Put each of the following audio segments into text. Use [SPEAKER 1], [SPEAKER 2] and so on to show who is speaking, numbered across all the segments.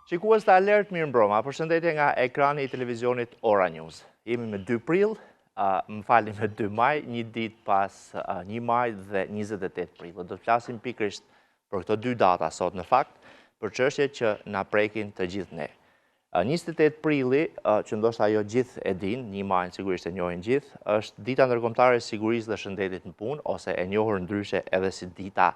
[SPEAKER 1] Shikues të alert, mirë mbroma, përshëndetje nga ekrani i televizionit Ora News. Jemi me 2 prill, më falni me 2 maj, një dit pas 1 maj dhe 28 prill. Do të flasim pikërisht për këto 2 data sot në fakt, për çështjet që na prekin të gjithë ne. 28 prilli, që ndoshta ajo gjithë e din, 1 maj sigurisht e njohin gjithë, është dita ndërkombëtare e sigurisë dhe shëndetit në punë, ose e njohur ndryshe edhe si dita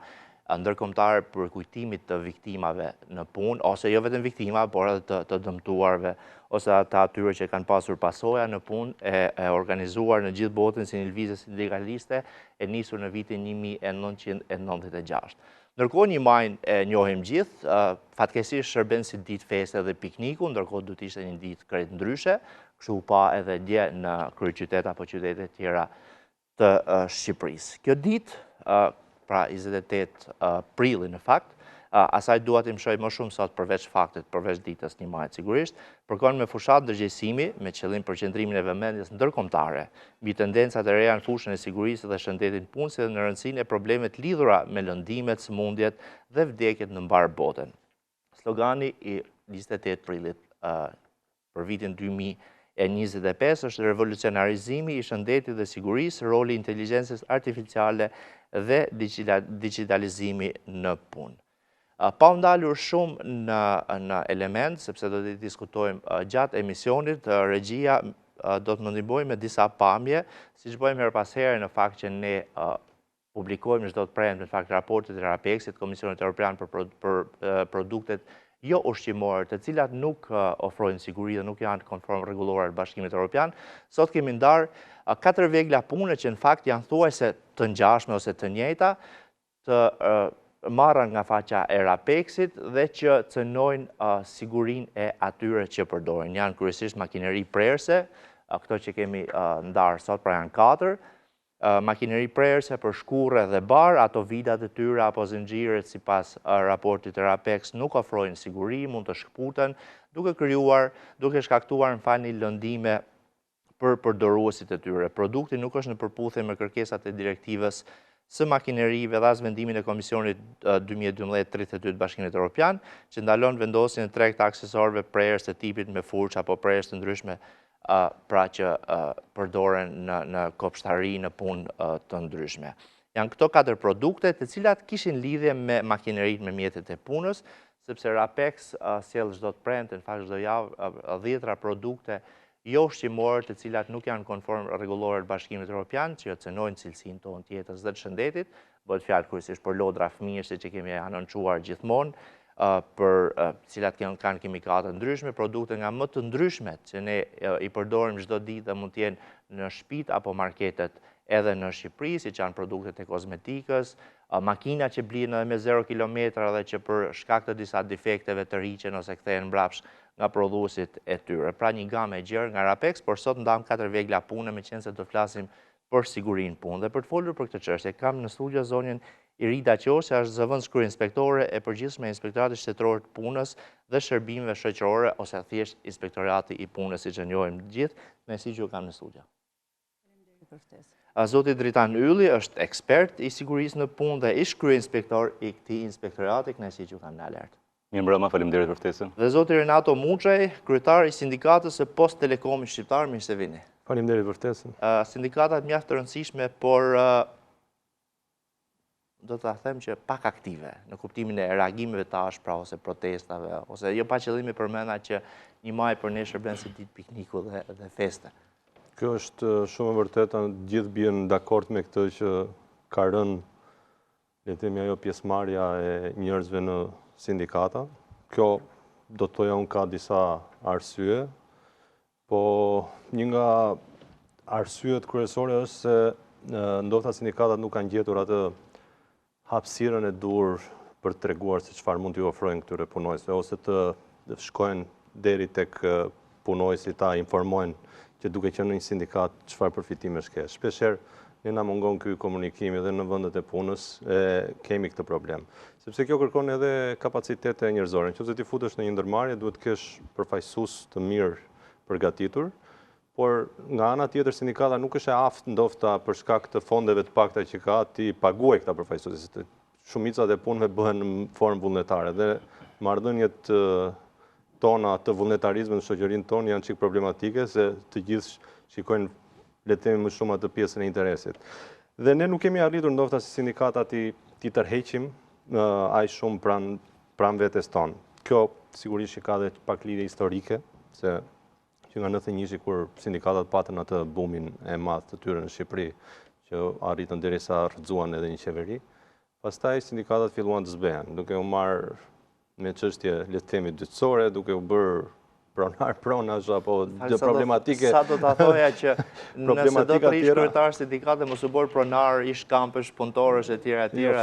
[SPEAKER 1] ndërkombëtare për kujtimit të viktimave në punë, ose jo vetëm viktima, por edhe të dëmtuarve, ose ata atyre që kanë pasur pasoja në punë, e organizuar në gjithë botën si një lëvizje sindikaliste, e nisur në vitin 1996. Ndërkohë 1 maj e njohim gjithë, fatkeqësisht shërben si ditë feste dhe pikniku, ndërkohë duhet ishte një ditë krejt ndryshe, kështu u pa edhe dje në kryeqytet apo qytete tjera të Shqipërisë. Kjo ditë, pra 28 prilli në fakt, asaj dua të mësoj më shumë sot përveç faktet, përveç ditës 1 maj sigurisht, përkon me fushat ndërgjegjësimi me qëllim përqendrimin e vëmendjes ndërkombëtare mbi tendencat e reja në fushën e sigurisë dhe shëndetit në punë, si dhe në rëndësinë e problemet lidhura me lëndimet, sëmundjet dhe vdekjet në mbar botën. Slogani i 28 prillit për vitin 2025 është revolucionarizimi i shëndetit dhe sigurisë, roli i inteligjencës artificiale dhe digitalizimi në punë. Pa u ndalur shumë në element, sepse do të diskutojmë gjatë emisionit, regjia do të më ndihmojë me disa pamje, siç bëjmë her pas here në fakt që ne publikojmë çdo të premte në fakt raportet e RAPEX-it, Komisionit Evropian për produktet jo ushqimore, të cilat nuk ofrojnë siguri dhe nuk janë konform rregulluar Bashkimit Evropian. Sot kemi ndarë 4 vegla pune që në fakt janë thuajse të ngjashme ose të njëjta, të marra nga faqa e RAPEX-it dhe që cënojnë sigurinë e atyre që përdorin. Janë kryesisht makineri prerëse, këto që kemi ndarë sot pra janë 4, makineri prerëse për shkurre dhe bar, ato vidat e tyre apo zinxhiret sipas raportit të RAPEX nuk ofrojnë siguri, mund të shkputen, duke shkaktuar në lëndime për përdoruesit e tyre. Produkti nuk është në përputhje me kërkesat e direktivës së makinerive dhe as vendimin e Komisionit 2012-32 të Bashkimit Evropian, që ndalon vendosjen e treg të aksesorëve prerës të tipit me furç apo prerës të ndryshme, pra që përdoren në kopshtari në punë të ndryshme. Janë këto 4 produkte të cilat kishin lidhje me makineritë me mjetet e punës, sepse RAPEX sjell çdo të premte, në fakt çdo javë 10 produkte jo ushqimore të cilat nuk janë konform rregulluar të Bashkimit Evropian, që cënojnë cilësinë tonë të jetës dhe të shëndetit, bëhet fjalë kryesisht për lodra fëmijësh që kemi anoncuar gjithmonë, për cilat kanë kimikate ndryshme, produkte nga më të ndryshmet që ne i përdorim çdo ditë dhe mund të jenë në shtëpitë apo marketet edhe në Shqipëri, siç janë produktet e kozmetikës, makina që blihen edhe me 0 kilometra dhe që për shkak të disa defekteve të rriqen ose kthehen mbrapsht nga prodhuesit e tyre. Pra një gamë e gjerë nga RAPEX, por sot ndam 4 vegla pune, meqense do flasim për sigurinë punë. Dhe për të folur për këtë çështje, kam në studio zonjën Irida Qoçi, është zëvendës kryeinspektore e përgjithshme e Inspektoratit Shtetëror të Punës dhe Shërbimeve Shoqërore, ose thjesht Inspektorati i Punës, siç e njohim të gjithë. Nëse ju kam në studio.
[SPEAKER 2] Faleminderit për ftesën.
[SPEAKER 1] Zoti Dritan Ylli është ekspert i sigurisë në punë dhe ish kryeinspektor i këtij inspektorati, nëse ju kanë në alert.
[SPEAKER 3] Mirëmbrëma, faleminderit për ftesën.
[SPEAKER 1] Dhe zoti Renato Muçaj, kryetar i sindikatës së Post Telekomit Shqiptar, mirë se vini.
[SPEAKER 4] Faleminderit për ftesën.
[SPEAKER 1] Sindikatat mjaft të rëndësishme, por do ta them që pak aktive në kuptimin e reagimeve tash, pra ose protestave, ose jo pa qëllim përmenda që 1 maj për ne shërben si ditë pikniku dhe feste.
[SPEAKER 4] Kjo është shumë e vërtetë, gjithë bien dakord me këtë që ka rënë, le të themi ajo pjesëmarrja e njerëzve në sindikata. Kjo do të thoja unë ka disa arsye, po një nga arsyet kryesore është se ndoshta sindikatat nuk kanë gjetur atë hapësirën e dur për të treguar se çfarë mund t'ju ofrojnë këtyre punojësve, ose të shkojnë deri tek punojësit ta informojnë që duke qenë në një sindikat çfarë përfitimesh ke. Shpeshherë ne na mungon ky komunikimi dhe në vendet e punës kemi këtë problem. Sepse kjo kërkon edhe kapacitete njerëzore. Nëse ti futesh në një ndërmarrje, duhet të kesh përfaqësues të mirë përgatitur, por nga ana tjetër sindikata nuk është e aftë ndofta për shkak të fondeve të pakta që ka, ti paguaj këta përfaqësues. Shumicat e punëve bëhen në formë vullnetare dhe marrëdhëniet tona të vullnetarizmit në shoqërinë tonë janë çik problematike se të gjithë shikojnë le të themi më shumë atë pjesën e interesit. Dhe ne nuk kemi arritur ndoshta si sindikata ti tërheqim aq shumë pranë vetes tonë. Kjo sigurisht që ka dhe pak lidhje historike, se që nga 91 kur sindikatat patën atë bumin e madh të tyre në Shqipëri, që arritën derisa rrëzuan edhe një qeveri. Pastaj sindikatat filluan të zbehen, duke u marrë me çështje le të themi dytësore, duke u bërë pronash apo problematike.
[SPEAKER 1] Sa do ta thoja që nëse do të rish kryetar sindikate mos u bër pronar, ish kampësh, punëtorësh etj.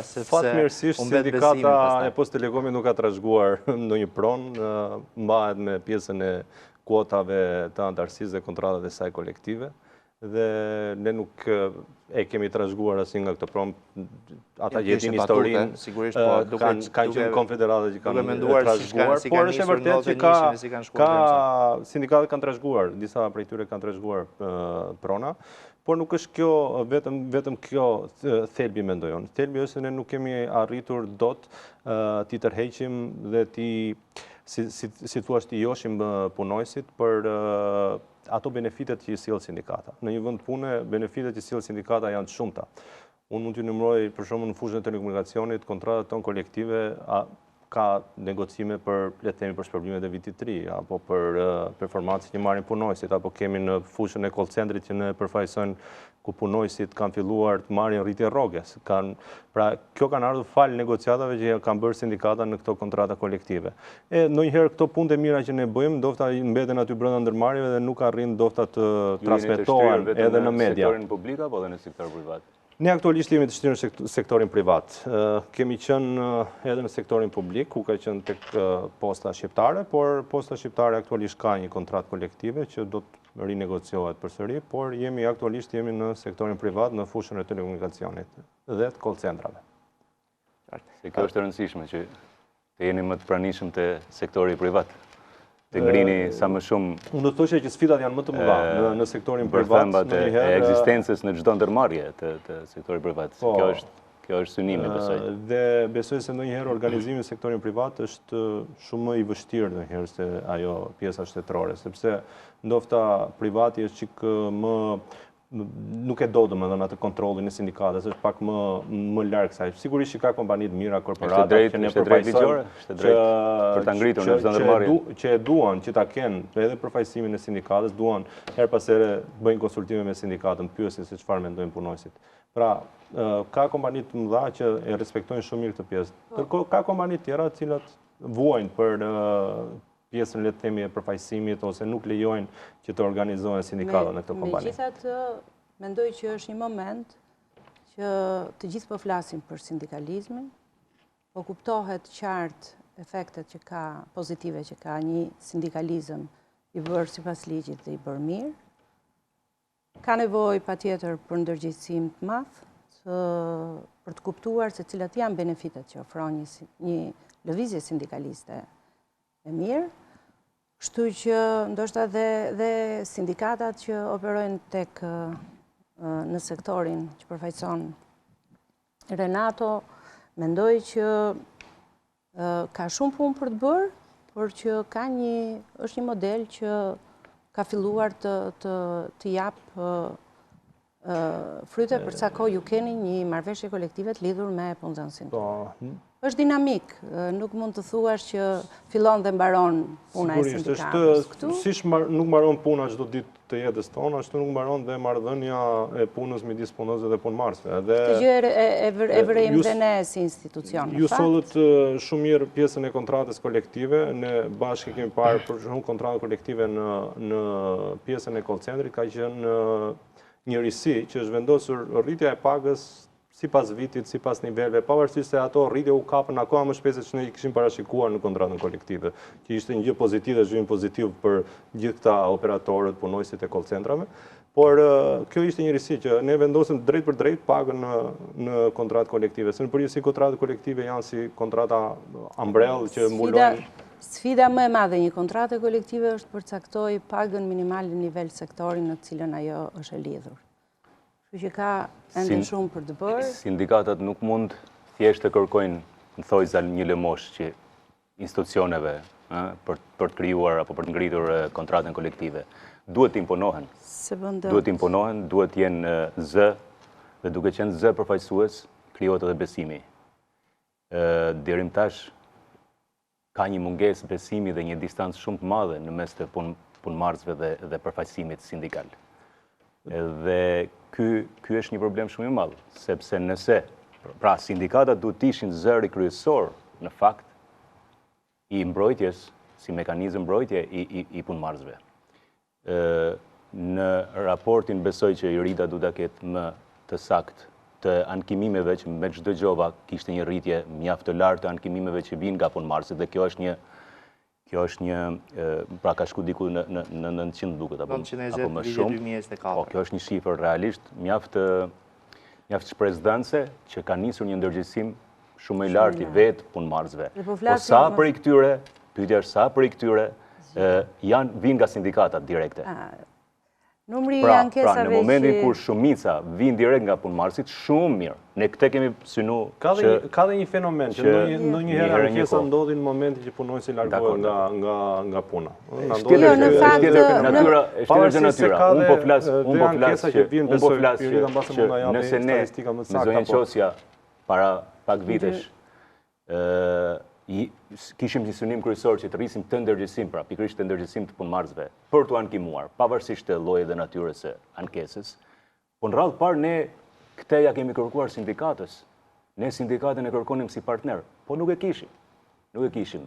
[SPEAKER 1] Sepse
[SPEAKER 4] fatmirësisht sindikata e Post Telekomit nuk ka trashëguar ndonjë pronë, mbahet me pjesën e kuotave të antarësisë dhe kontratat e saj kolektive. Dhe ne nuk e kemi trashëguar asnjë nga këto pronë, ata që din historinë,
[SPEAKER 1] sigurisht
[SPEAKER 4] kanë qenë konfederate që kanë trashëguar,
[SPEAKER 1] si
[SPEAKER 4] por është e vërtetë që ka sindikatët kanë trashëguar, disa prej tyre kanë trashëguar prona, por nuk është kjo vetëm kjo thelbi mendoj unë. Thelbi është se ne nuk kemi arritur dot t'i tërheqim dhe si thua t'i joshim punojësit për ato benefitet që i sjell sindikata. Në një vend pune, benefitet që i sjell sindikata janë të shumta. Unë mund t'ju numëroj për shembull në fushën e telekomunikacionit, kontratat tonë kolektive ka negocime për le të themi për shpërblimet e vitit 3 apo për performancë që marrin punojësit, apo kemi në fushën e call centrit që ne përfaqësojnë ku punojësit kanë filluar të marrin rritje rroges. Pra kjo kanë ardhur fal negociatave që kanë bërë sindikata në këto kontrata kolektive. Ndonjëherë këto punë të mira që ne bëjmë ndoshta mbeten aty brenda ndërmarrjeve dhe nuk arrin ndoshta të transmetohen edhe në media.
[SPEAKER 3] Në sektorin publik apo edhe në sektor privat?
[SPEAKER 4] Ne aktualisht jemi të shtrirë në sektorin privat. Kemi qenë edhe në sektorin publik, ku ka qenë tek posta shqiptare, por posta shqiptare aktualisht ka një kontratë kolektive që do të rinegociohet përsëri, por aktualisht jemi në sektorin privat, në fushën e telekomunikacionit dhe të call centrave.
[SPEAKER 3] Se kjo është e rëndësishme që të jeni më të pranishëm të sektori privat. Të ngrini sa më shumë.
[SPEAKER 4] Unë do të thoshe që sfidat janë më të mëdha në sektorin privat.
[SPEAKER 3] E ekzistencës në çdo ndërmarrje të sektorit privat. Kjo është synimi, besoj.
[SPEAKER 4] Dhe besoj se ndonjëherë organizimi i sektorit privat është shumë më i vështirë ndonjëherë se ajo pjesa shtetërore, sepse ndofta privati është çik më nuk e do domethënë atë kontrollin e sindikatës, është pak më larg kësaj. Sigurisht që ka kompani të mira korporate që ne përfaqësojmë,
[SPEAKER 3] është drejt për ta ngritur në çdo ndërmarrje.
[SPEAKER 4] Që e duan që ta kenë edhe përfaqësimin e sindikatës, duan her pas here bëjnë konsultime me sindikatën, pyesin se çfarë mendojnë punojësit. Pra, ka kompani të mëdha që e respektojnë shumë mirë këtë pjesë. Ndërkohë ka kompani tjera të cilat vuajnë për pjesën le të themi e përfaqësimit ose nuk lejojnë që të organizohen sindikata në këtë kompani.
[SPEAKER 2] Megjithatë, mendoj që është një moment që të gjithë po flasim për sindikalizmin, po kuptohet qartë efektet që ka pozitive që ka një sindikalizëm i bërë sipas ligjit dhe i bërë mirë. Ka nevojë patjetër për ndërgjegjësim të madh për të kuptuar se cilat janë benefitet që ofron një lëvizje sindikaliste e mirë, kështu që ndoshta dhe sindikatat që operojnë tek në sektorin që përfaqëson Renato, mendoj që ka shumë punë për të bërë, por që është një model që ka filluar të jap fryte për sa kohë ju keni një marrëveshje kolektive të lidhur me punëdhënësin. Është dinamik, nuk mund të thuash që fillon dhe mbaron puna e sindikatës këtu.
[SPEAKER 4] Siç nuk mbaron puna çdo ditë të jetës tonë, ashtu nuk mbaron dhe marrëdhënia e punës midis punëdhënësve dhe punëmarrësve.
[SPEAKER 2] Këtë gjë e vërejmë dhe ne si institucion.
[SPEAKER 4] Ju sollët shumë mirë pjesën e kontratës kolektive, ne bashkë kemi parë për shumë kontratë kolektive në pjesën e call centrit, ka qenë një risi që është vendosur rritja e pagës sipas vitit, sipas niveleve, pavarësisht se ato rritje u kapën akoma më shpejt se që ne i kishim parashikuar në kontratën kolektive, që ishte një gjë pozitive, zhvillim pozitiv për gjithë këta operatorët, punojësit e call centrave, por kjo ishte një risi që ne vendosëm drejt për drejt pagën në kontratë kolektive. Se në përgjithësi kontratë kolektive janë si kontrata umbrell që mbulojnë.
[SPEAKER 2] Sfida më e madhe një kontrate kolektive është përcaktoj pagën minimale në nivel sektorin në cilën ajo është e lidhur. Kështu që ka ende shumë për të bërë.
[SPEAKER 3] Sindikatat nuk mund thjesht të kërkojnë në thojza një lëmosh që institucioneve për të krijuar apo për të ngritur kontratën kolektive. Duhet të imponohen. Duhet të imponohen, duhet të jenë zë, dhe duke qenë zë përfaqësues, krijohet edhe besimi. Deri më tash ka një mungesë besimi dhe një distancë shumë të madhe në mes të punëmarrësve dhe përfaqësimit sindikal. Dhe ky është një problem shumë i madh, sepse nëse sindikatat duhet të ishin zëri kryesor në fakt i mbrojtjes, si mekanizëm mbrojtje i punëmarrësve. Në raportin besoj që Irida duhet ta ketë më të saktë të ankimimeve që me çdo gjova kishte një rritje mjaft të lartë të ankimimeve që vijnë nga punëmarrësit, dhe kjo është një pra ka shku diku në 900 duket apo më shumë. Po, kjo është një shifër realisht mjaft shpresdhënëse që ka nisur një ndërgjegjësim shumë më i lartë i vetë punëmarrësve. Po sa prej këtyre, pyetja është sa prej këtyre vinë nga sindikatat direkte. Pra, në momentin kur shumica vinë direkt nga punëmarrësit, shumë mirë. Ne këtë kemi synu
[SPEAKER 4] Ka dhe një fenomen që ndonjëherë ankesa ndodhi në momentin që punonjësi largohen nga puna. Unë po flas që
[SPEAKER 3] nëse ne me zonjën Qosja para pak vitesh kishim një synim kryesor që të rrisim të ndërgjegjësim, pra pikërisht të ndërgjegjësim të punëmarrësve, për të ankimuar, pavarësisht të llojit dhe natyrës së ankesës. Po në radhë parë ne këtë ja kemi kërkuar sindikatës. Ne sindikatën e kërkonim si partner, po nuk e kishim. Nuk e kishim.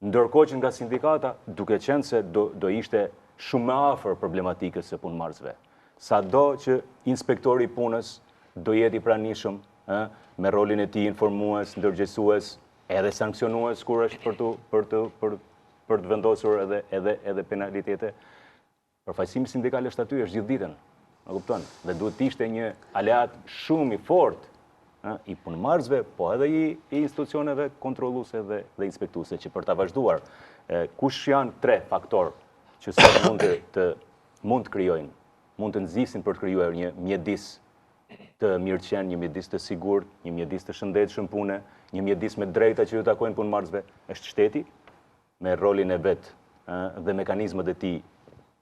[SPEAKER 3] Ndërkohë që nga sindikata, duke qenë se do ishte shumë më afër problematikës së punëmarrësve. Sado që inspektori i punës do jeti i pranishëm, me rolin e tij informues, ndërgjegjësues, edhe sankcionues kur është për të vendosur edhe penalitete. Përfaqësimi sindikal është aty, është gjithë ditën, e kupton? Dhe duhet të ishte një aleat shumë i fortë i punëmarrësve, po edhe i institucioneve kontrolluese dhe inspektuese, që për ta vazhduar, kush janë 3 faktorë që mund të krijojnë, mund të nxisin për të krijuar një mjedis të mirëqen, një mjedis të sigurt, një mjedis të shëndetshëm pune, një mjedis me drejta që ju takojnë punëmarrësve, është shteti, me rolin e vet dhe mekanizmat e tij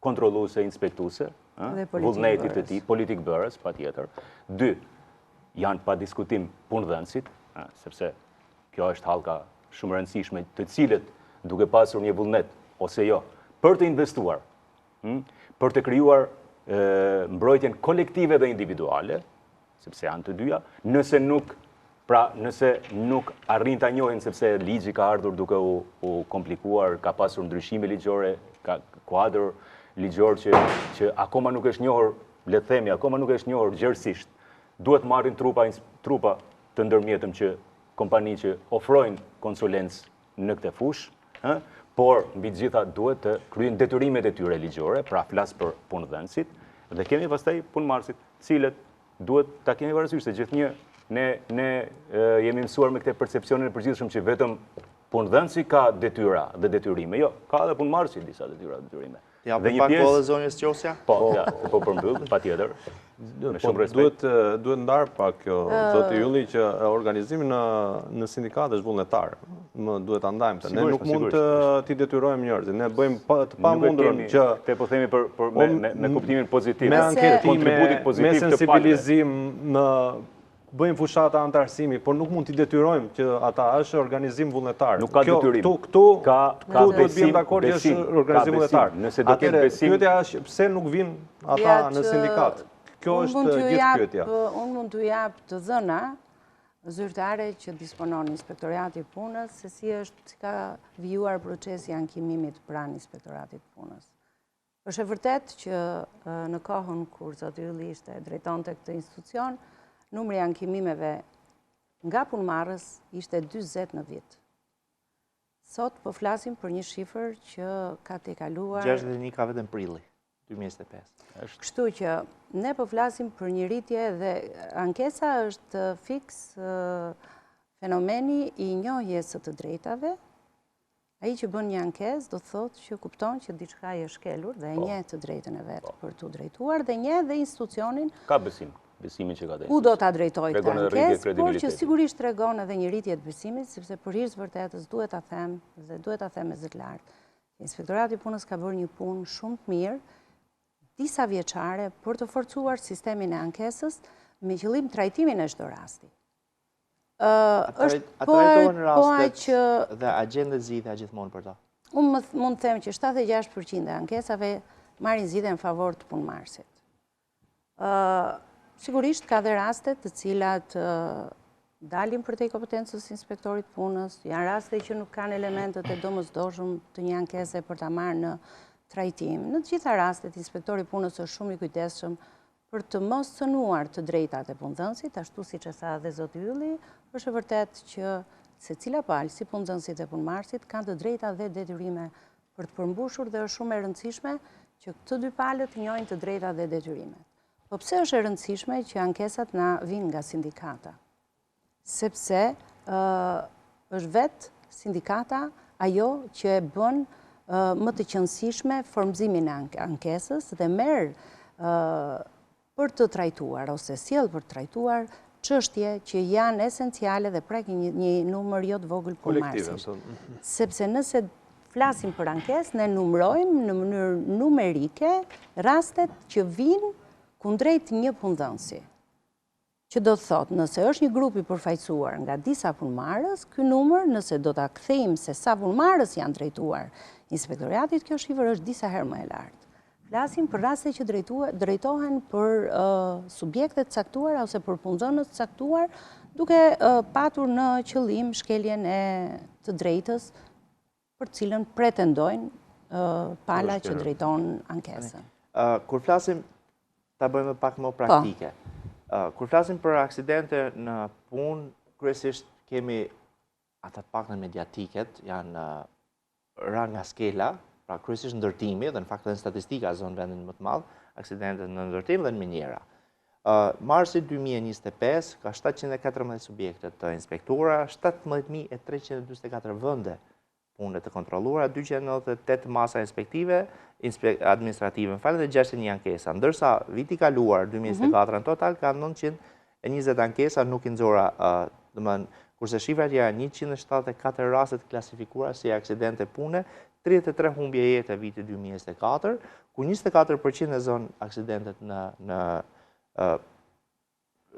[SPEAKER 3] kontrolluese, inspektuese, vullnetit e tij, politik bërës, patjetër. 2, janë pa diskutim punëdhënësit, sepse kjo është hallka shumë e rëndësishme, të cilët duke pasur një vullnet ose jo, për të investuar, për të krijuar mbrojtjen kolektive dhe individuale, sepse janë të dyja, nëse nuk arrin ta njohin, sepse ligji ka ardhur duke u komplikuar, ka pasur ndryshime ligjore, ka kuadër ligjor që akoma nuk është njohur, le të themi, akoma nuk është njohur gjerësisht. Duhet marrin trupa të ndërmjetëm që kompani që ofrojnë konsulencë në këtë fushë, por mbi të gjitha duhet të kryejnë detyrimet e tyre ligjore, pra flas për punëdhënësit, dhe kemi pastaj punëmarrësit, cilët duhet ta kemi parasysh se gjithnjë ne jemi mësuar me këtë percepcionin e përgjithshëm që vetëm punëdhënësi ka detyra dhe detyrime. Jo, ka edhe punëmarrësi disa detyra dhe detyrime.
[SPEAKER 1] Ja, për pak po dhe zonjës Qosja?
[SPEAKER 3] Po përmbyll, patjetër. Me shumë respekt.
[SPEAKER 4] Duhet ndarë pak kjo, zoti Ylli, që organizimi në sindikat është vullnetar. Më duhet ta ndajmë të. Ne nuk mund t'i detyrojmë njerëzit. Ne bëjmë të pamundurën që
[SPEAKER 3] te po themi me kuptimin pozitiv.
[SPEAKER 4] Me anketim, me sensibilizim në bëjmë fushata antarësimi, por nuk mund t'i detyrojmë që ata është organizim vullnetar.
[SPEAKER 3] Nuk ka detyrim.
[SPEAKER 4] Këtu duhet bëjmë dakord që është organizim vullnetar.
[SPEAKER 3] Nëse do ketë besim,
[SPEAKER 4] pyetja është pse nuk vinë ata në sindikat. Kjo është gjithë pyetja.
[SPEAKER 2] Unë mund t'u jap të dhëna zyrtare që disponon Inspektorati i Punës, se si ka vijuar procesi ankimimit pranë Inspektoratit të Punës. Është e vërtet që në kohën kur zoti Ylli ishte drejtonte këtë institucion, numri ankimimeve nga punëmarrës ishte 40 në vit. Sot po flasim për një shifër që ka tejkaluar
[SPEAKER 1] 61 ka vetëm prilli 2025.
[SPEAKER 2] Kështu që ne po flasim për një rritje dhe ankesa është fiks fenomeni i njohjes së të drejtave. Ai që bën një ankesë do të thotë që kupton që diçka është shkelur dhe e njeh të drejtën e vet për t'u drejtuar dhe njeh dhe institucionin.
[SPEAKER 3] Ka besim. besimin që ka dhe.
[SPEAKER 2] Ku do ta drejtoj këtë
[SPEAKER 3] Tregon edhe rritje
[SPEAKER 2] ankesë, por që
[SPEAKER 3] kredibiliteti.
[SPEAKER 2] sigurisht tregon edhe një rritje të besimit, sepse për hir të vërtetës duhet ta them dhe duhet ta them me zë të lartë. Inspektorati i Punës ka bërë një punë shumë të mirë, disa vjeçare për të forcuar sistemin e ankesës me qëllim trajtimin e çdo rasti.
[SPEAKER 1] A trajtohen rastet dhe agjendet zgjidhja gjithmonë për ta?
[SPEAKER 2] Unë mund të them që 76% e ankesave marrin zgjidhje në favor të punëmarrësit. Sigurisht ka dhe rastet të cilat dalin përtej kompetencës inspektorit punës, janë raste që nuk kanë elementet e domosdoshme të një ankese për ta marrë në trajtim. Në të gjitha rastet, inspektori punës është shumë i kujdesshëm për të mos cënuar të drejtat e punëdhënësit, ashtu siç e tha dhe zoti Ylli, është e vërtetë që secila palë, si punëdhënësit e punëmarrësit, kanë të drejta dhe detyrime për të përmbushur dhe është shumë e rëndësishme që këtë dy palët njohin të drejta dhe detyrimet. Po pse është e rëndësishme që ankesat na vinë nga sindikata? Sepse është vetë sindikata ajo që e bën më të qëndësishme formëzimin e ankesës dhe merr për të trajtuar ose sjell për të trajtuar çështje që janë esenciale dhe prekin një numër jo të vogël punëmarrësish. Sepse nëse flasim për ankesë, ne numërojmë në mënyrë numerike rastet që vinë kundrejt një punëdhënësi. Që do të thotë, nëse është një grup i përfaqësuar nga disa punëmarrës, ky numër, nëse do ta kthejmë se sa punëmarrës janë drejtuar inspektoriatit, kjo shifër është disa herë më e lartë. Flasim për raste që drejtohen për subjekte të caktuara ose për punëdhënës të caktuar, duke patur në qëllim shkeljen e të drejtës për cilën pretendojnë pala që drejton ankesën.
[SPEAKER 1] Kur flasim, ta bëjmë pak më praktike. Kur flasim për aksidente në punë, kryesisht kemi ata të paktën mediatiket, janë rënë nga skela, pra kryesisht ndërtimi, dhe në fakt edhe statistika zonë vendin më të madh, aksidentet në ndërtim dhe në minjera. Marsi 2025 ka 714 subjekte të inspektuara, 17.324 vende pune të kontrolluara, 298 masa inspektive, administrative, dhe 61 ankesa. Ndërsa viti kaluar, 2024 në total, ka 920 ankesa nuk i nxora, kurse shifrat janë 174 rastet klasifikuara si aksidente pune, 33 humbje jetë e vitit 2024, ku 24% e zonë aksidentet në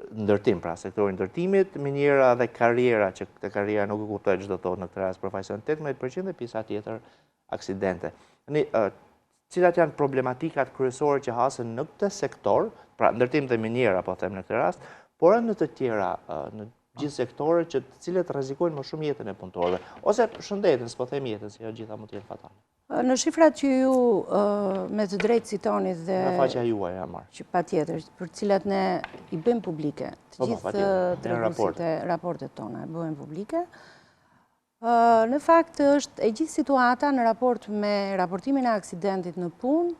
[SPEAKER 1] ndërtim, pra sektorin ndërtimit, minjera dhe karriera, që këtë karriera nuk e kuptohet çdo thot në këtë rast përfaqëson 18% dhe pjesa tjetër aksidente. Cilat janë problematikat kryesore që hasen në këtë sektor, pra ndërtim dhe minjera, po them në këtë rast, por në të tjera, në gjithë sektore që të cilët rrezikojnë më shumë jetën e punëtorëve, ose shëndetin, s'po them jetën, se jo gjitha mund të jenë fatale.
[SPEAKER 2] Në shifrat që ju me të drejtë citoni dhe
[SPEAKER 1] Nga faqja juaj ja marr.
[SPEAKER 2] Që patjetër, për cilat ne i bëjmë publike, të gjithë treguesit e raportet tona e bëjmë publike. Në fakt është e gjithë situata në raport me raportimin e aksidentit në punë,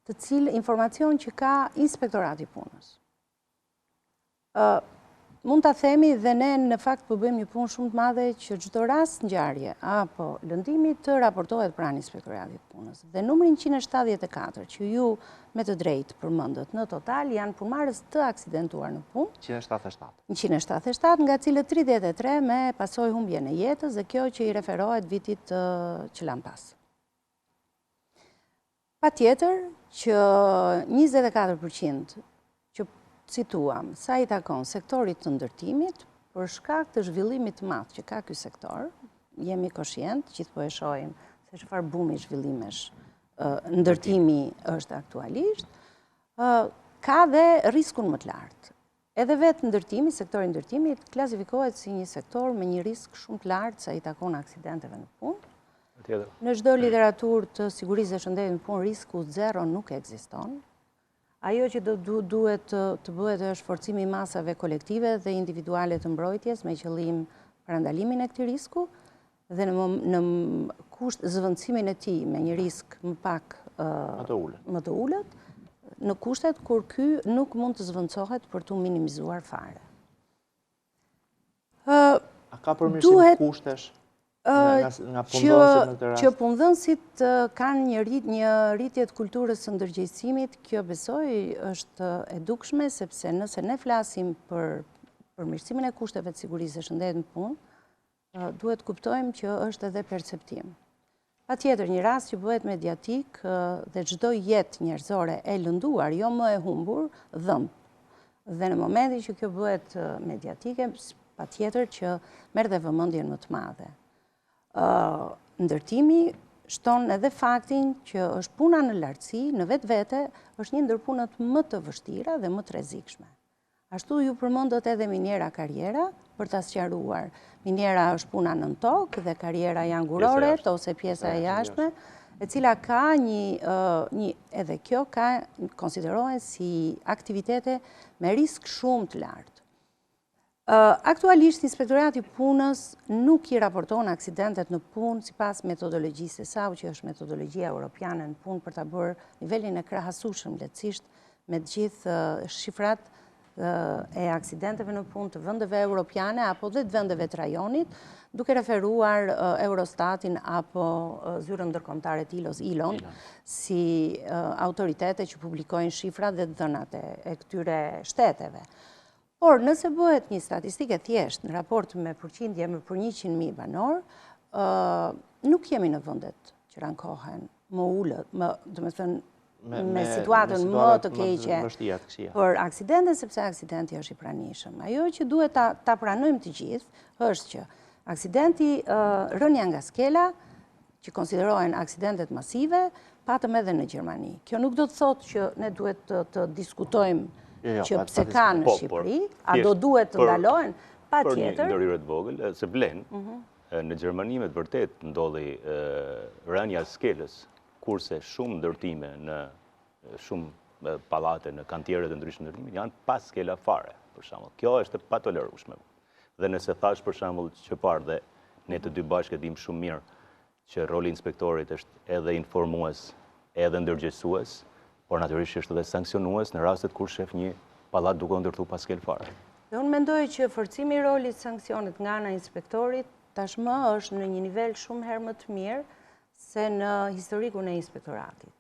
[SPEAKER 2] të cilë informacion që ka inspektorati punës. Mund të themi dhe ne në fakt bëjmë një punë shumë të madhe që çdo rast ngjarje apo lëndimi të raportohet pranë inspektoratit punës. Dhe numrin 174 që ju me të drejtë përmendët në total janë punëmarrës të aksidentuar në punë. 177, nga cilët 33 me pasojë humbjen e jetës dhe kjo që i referohet vitit që lan pas. Patjetër që 24% cituam, sa i takon sektorit të ndërtimit, për shkak të zhvillimit të madh që ka ky sektor, jemi koshient, gjithë po e shohim se çfarë bumi zhvillimesh ndërtimi është aktualisht, ka dhe riskun më të lartë. Edhe vetë ndërtimi, sektori ndërtimit, klasifikohet si një sektor me një risk shumë të lartë sa i takon aksidenteve në punë. Në çdo literaturë të sigurisë dhe shëndetit në punë, risku zero nuk ekziston. Ajo që duhet të bëhet është forcimi i masave kolektive dhe individuale të mbrojtjes me qëllim parandalimin e këtij risku dhe në kusht zëvendësimin e tij me një risk më pak më të ulët, në kushtet kur ky nuk mund të zëvendësohet për të minimizuar fare.
[SPEAKER 1] A ka përmirësim kushtesh? nga punëdhënësit në këtë rast?
[SPEAKER 2] Që punëdhënësit kanë një rritje të kulturës së ndërgjegjësimit, kjo besoj është e dukshme, sepse nëse ne flasim për përmirësimin e kushteve të sigurisë së shëndetit në punë, duhet kuptojmë që është edhe perceptim. Patjetër, një rast që bëhet mediatik dhe çdo jetë njerëzore e lënduar, jo më e humbur, dhëmb. Dhe në momentin që kjo bëhet mediatike, patjetër që merr dhe vëmendjen më të madhe. Ndërtimi shton edhe faktin që është puna në lartësi, në vetvete, është një ndër punët më të vështira dhe më të rrezikshme. Ashtu ju përmendët edhe miniera karriera, për ta sqaruar. Miniera është puna nën tokë dhe karriera janë guroret ose pjesa e jashtme, e cila ka edhe kjo konsiderohen si aktivitete me risk shumë të lartë. Aktualisht, Inspektorati Punës nuk I raporton aksidentet në punë sipas metodologjisë SAU, që është metodologjia europiane në punë për ta bërë nivelin e krahasueshëm lehtësisht me të gjithë shifrat e aksidenteve në punë të vendeve europiane apo dhe të vendeve të rajonit, duke referuar Eurostatin apo Zyrën Ndërkombëtare të ILO-n si autoritete që publikojnë shifrat dhe dhënat e këtyre shteteve. Por, nëse bëhet një statistike thjesht në raport me përqindje më për 100.000 banor, nuk jemi në vendet që rankohen më ullët, me situatën më të keqe për aksidente, sepse aksidenti është I pranishëm. Ajo që duhet ta pranojmë të gjithë është që aksidenti rënja nga skela, që konsiderohen aksidentet masive, patëm edhe në Gjermani. Kjo nuk do të thotë që ne duhet të diskutojmë që pse ka në Shqipëri, a do duhet të ndalohen, pa tjetër.
[SPEAKER 3] Për një ndërhyrje të vogël, se vlen, në Gjermani me të vërtet ndodhi rënja skelës, kurse shumë ndërtime në shumë pallate në kantiere të ndryshme ndërtimi janë pas skela fare, për shembull. Kjo është pa tolerueshme. Dhe nëse thash për shembull që parë dhe ne të dy bashkë e dim shumë mirë që roli inspektorit është edhe informues, edhe ndërgjegjësues, por natyrisht është edhe sankcionues në rastet kur shef një pallat duke u ndërtuar pas skel fare.
[SPEAKER 2] Dhe unë mendoj që forcimi I rolit sanksionit nga ana e inspektorit tashmë është në një nivel shumë herë më të mirë se në historikun e inspektoratit.